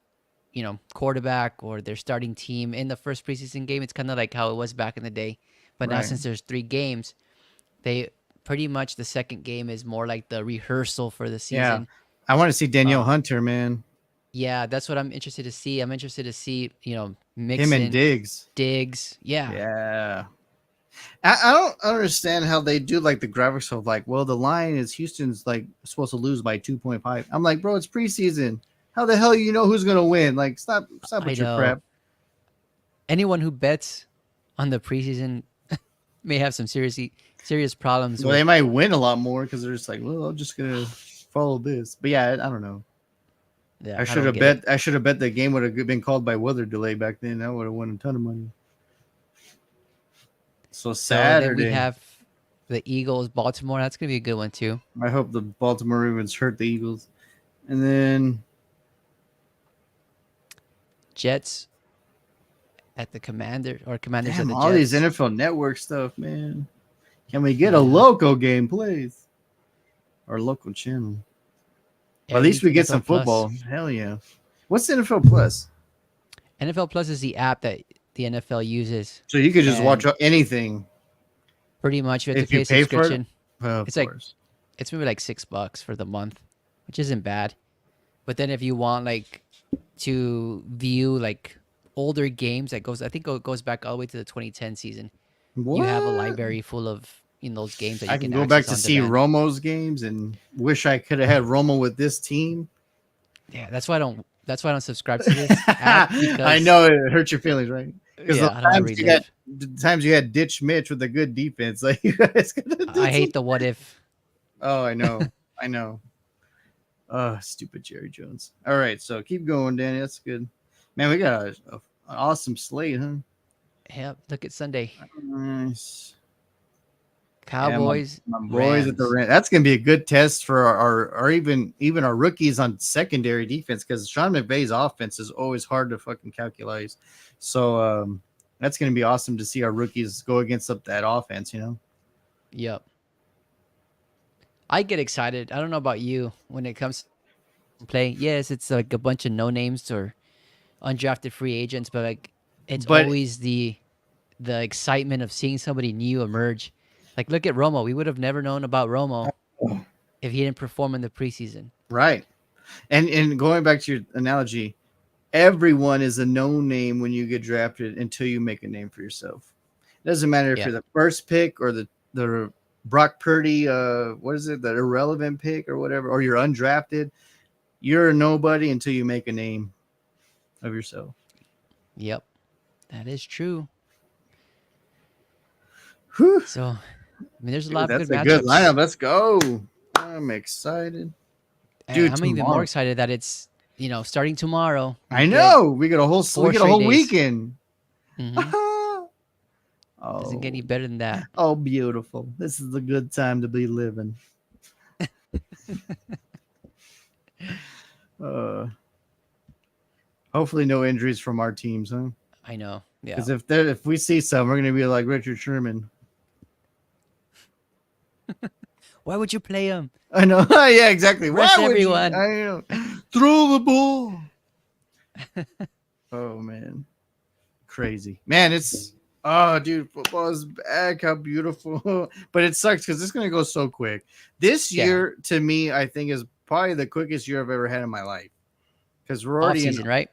quarterback or their starting team in the first preseason game. It's kind of like how it was back in the day. But now Right. since there's 3 games, they pretty much the second game is more like the rehearsal for the Yeah. season. I want to see Danielle Um, Hunter, man. yeah, that's what I'm interested to see. I'm interested to see, Him and Mixon, Diggs. Diggs. Yeah, Yeah. I don't understand how they do like the graphics of like, well, the line is Houston's like supposed to lose by 2.5. I'm like, bro, it's preseason. How the hell you know who's gonna win? Like, stop I with your know. crap. Anyone who bets on the preseason may have some serious problems Well, they with. might win a lot more because they're just like, well, I'm just gonna follow this. But yeah, I don't know. Yeah, I I should don't have get it. bet. I should have bet the game would have been called by weather delay back then. I would have won a ton of money. So So then we Saturday, have the Eagles, Baltimore. That's gonna be a good one too. I hope the Baltimore Ravens hurt the Eagles, and then Jets at the Commanders at damn the all these Jets. NFL Network stuff, man. Can we get a Yeah, local game, please, or local channel? Or at least we get NFL some Plus. football. Hell yeah. What's the NFL Plus? NFL Plus is the app that the NFL uses, So you could just watch and anything pretty much you have to if pay you a pay for it. subscription. Of It's like course. it's maybe like $6 for the month, which isn't bad. But then if you want like to view like older games that goes, I think it goes back all the way to the 2010 season. You have a What? library full of those games that I you can can go back access to on see demand. Romo's games and wish I could have had Romo with this team. Yeah, that's why I don't. That's why I don't subscribe to this app I because know it hurts your feelings, right? Because those yeah, I don't want to relive. times you had Ditch Mitch with a good defense, like you guys could have I did hate some. the what if. Oh, I know. Oh, stupid Jerry Jones. All right, so keep going, Danny. That's good. Man, we got an awesome slate, huh? Yep. Look at Sunday. Nice. Yeah, Cowboys, my boys at the Rams. Rams. That's gonna be a good test for our even our rookies on secondary defense because Sean McVay's offense is always hard to fucking calculate. So that's gonna be awesome to see our rookies go against that offense. Yep. I get excited. I don't know about you when it comes to play. Yes, it's like a bunch of no names or undrafted free agents, but like it's But always the excitement of seeing somebody new emerge. Like look at Romo. We would have never known about Romo if he didn't perform in the preseason. right, and going back to your analogy, everyone is a no name when you get drafted until you make a name for yourself. It doesn't matter if Yeah. you're the first pick or the Brock Purdy, what is it, the irrelevant pick or whatever, or you're undrafted. You're a nobody until you make a name of yourself. Yep. That is true. Whew. So, I mean, there's a Dude, lot of good that's a good matchups. lineup. Let's go. I'm excited. And Dude, I'm even more tomorrow. excited that it's, starting tomorrow. We I get know. We 4 get a straight whole days. weekend. Hmm Doesn't get Oh, any better than that. oh, beautiful. This is a good time to be living. Uh, hopefully, no injuries from our teams, huh? I know. Yeah. Because if we see some, we're gonna be like Richard Sherman. Why would you play him? I know. Yeah, exactly. Rest Why would you? everyone. I know. Throw the ball. Oh man, crazy man. It's oh dude, football is back. How beautiful. But it sucks because it's gonna go so quick. This Yeah. year, to me, I think is probably the quickest year I've ever had in my life. Because we're Off already in season, right?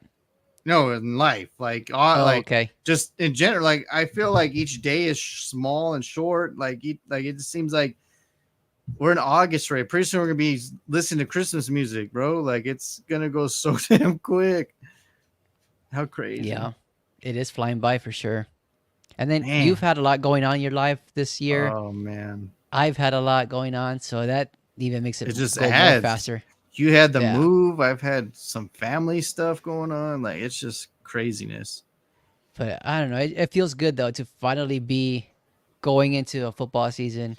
no in life, Oh, like okay. just in general. Like I feel like each day is small and short. Like it just seems like we're in August, right? Pretty soon we're gonna be listening to Christmas music, bro. Like it's gonna go so damn quick. How crazy, Yeah. It is flying by for sure. And then you've man. had a lot going on in your life this year. Oh man, I've had a lot going on, so that even makes it it just go more adds. faster. You had the Yeah. move. I've had some family stuff going on. Like it's just craziness. But I don't know. It feels good though to finally be going into a football season,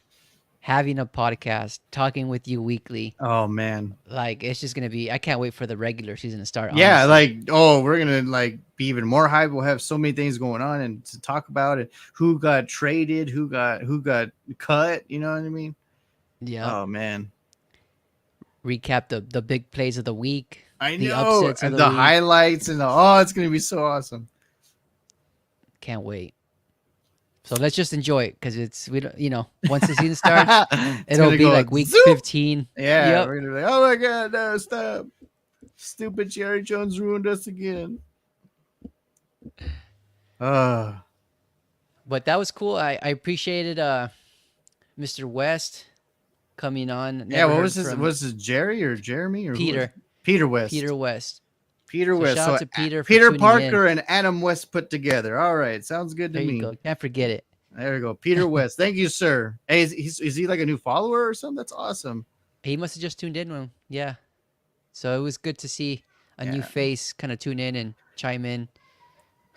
having a podcast, talking with you weekly. Oh man, Like it's just gonna be. I can't wait for the regular season to start. yeah. Honestly. Like oh, we're gonna like be even more hype. We'll have so many things going on and to talk about it. Who got traded? Who got cut? You know what I mean? Yeah. Oh man, Recap the big plays of the week, I the know upsets of the the week. highlights and oh, it's gonna be so awesome. Can't wait. So let's just enjoy it because it's we don't once the season starts, It's it'll gonna be go like week zoop. 15. Yeah, Yep. we're gonna be like, oh my god, no, stop. Stupid Jerry Jones ruined us again. Uh But that was cool. I appreciated Mr. West coming on. yeah, Never what heard was his from was it Jerry or Jeremy or who was it? Peter. Peter Peter West. West. Peter So West. shout out So to Peter for Peter tuning in. Parker and Adam West put together. All right, sounds good to There you me. go. Can't forget it. There we go. Peter West. Thank you, sir. Hey, is he like a new follower or something? That's awesome. He must have just tuned in. Yeah. So it was good to see a new Yeah. face kind of tune in and chime in.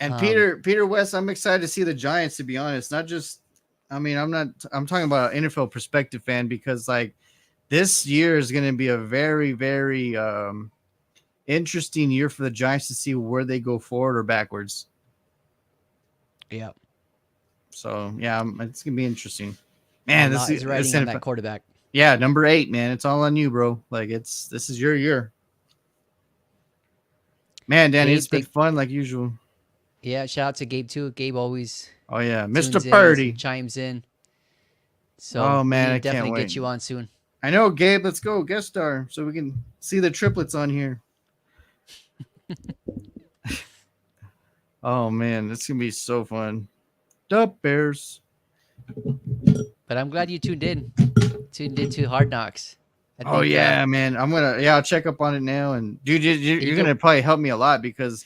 And Um, Peter West, I'm excited to see the Giants. To be honest, not just. I mean, I'm not. I'm talking about an NFL perspective fan because like this year is going to be a very very interesting year for the Giants to see where they go forward or backwards. yeah. So yeah, it's gonna be interesting. A Man, lot is this riding on that NFL, quarterback. yeah, number 8, man. It's all on you, bro. Like this is your year. Man, Danny, Gabe, it's been fun like usual. yeah, shout out to Gabe too. Gabe always Oh yeah, Mr. tunes in and Purdy. chimes in. So Oh we man, need I to can't definitely wait. get you on soon. I know, Gabe. Let's go guest star so we can see the triplets on here. Oh man, it's gonna be so fun. The Bears. But I'm glad you tuned into Hard Knocks. I Oh think yeah, man. I'll check up on it now. And dude, you you're can. gonna probably help me a lot because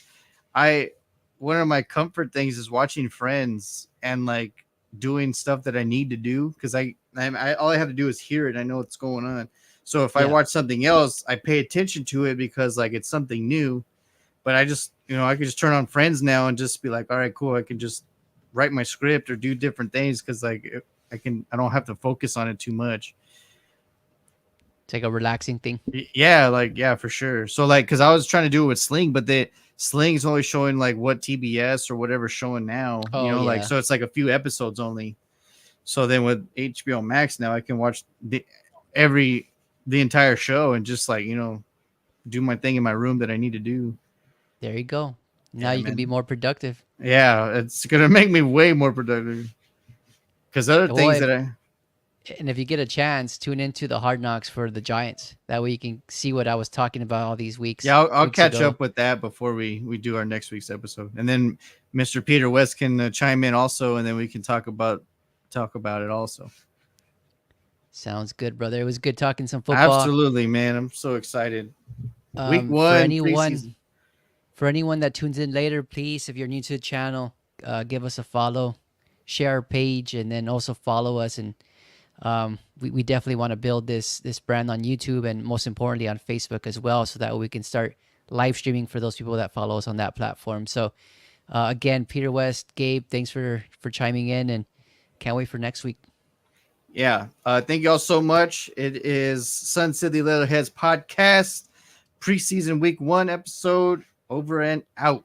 I one of my comfort things is watching Friends and like doing stuff that I need to do because I all I have to do is hear it. I know what's going on. So if I Yeah, watch something else, I pay attention to it because like it's something new. But I just I could just turn on Friends now and just be like, all right, cool. I can just write my script or do different things because like I don't have to focus on it too much. it's like a relaxing thing. Yeah, like yeah, for sure. So like, because I was trying to do it with Sling, but the Sling is only showing like what TBS or whatever's showing now. Oh Like yeah, so it's like a few episodes only. So then with HBO Max now, I can watch every the entire show and just like do my thing in my room that I need to do. there you go. Now Yeah, you can be man. more productive. Yeah, it's gonna make me way more productive. Because other Well, things that I and if you get a chance, tune into the Hard Knocks for the Giants. That way you can see what I was talking about all these yeah, I'll weeks catch ago. up with that before we do our next week's episode, and then Mr. Peter West can chime in also, and then we can talk about it also. Sounds good, brother. It was good talking some football. Absolutely, man. I'm so excited. Week For one anyone preseason. that tunes in later, please, if you're new to the channel, give us a follow, share our page, and then also follow us. And we definitely want to build this brand on YouTube and most importantly on Facebook as well, so that we can start live streaming for those people that follow us on that platform. So Again, Peter West, Gabe, thanks for chiming in, and can't wait for next week. Yeah. Thank you all so much. It is Sun City Leatherheads podcast, preseason week 1 episode. Over and out.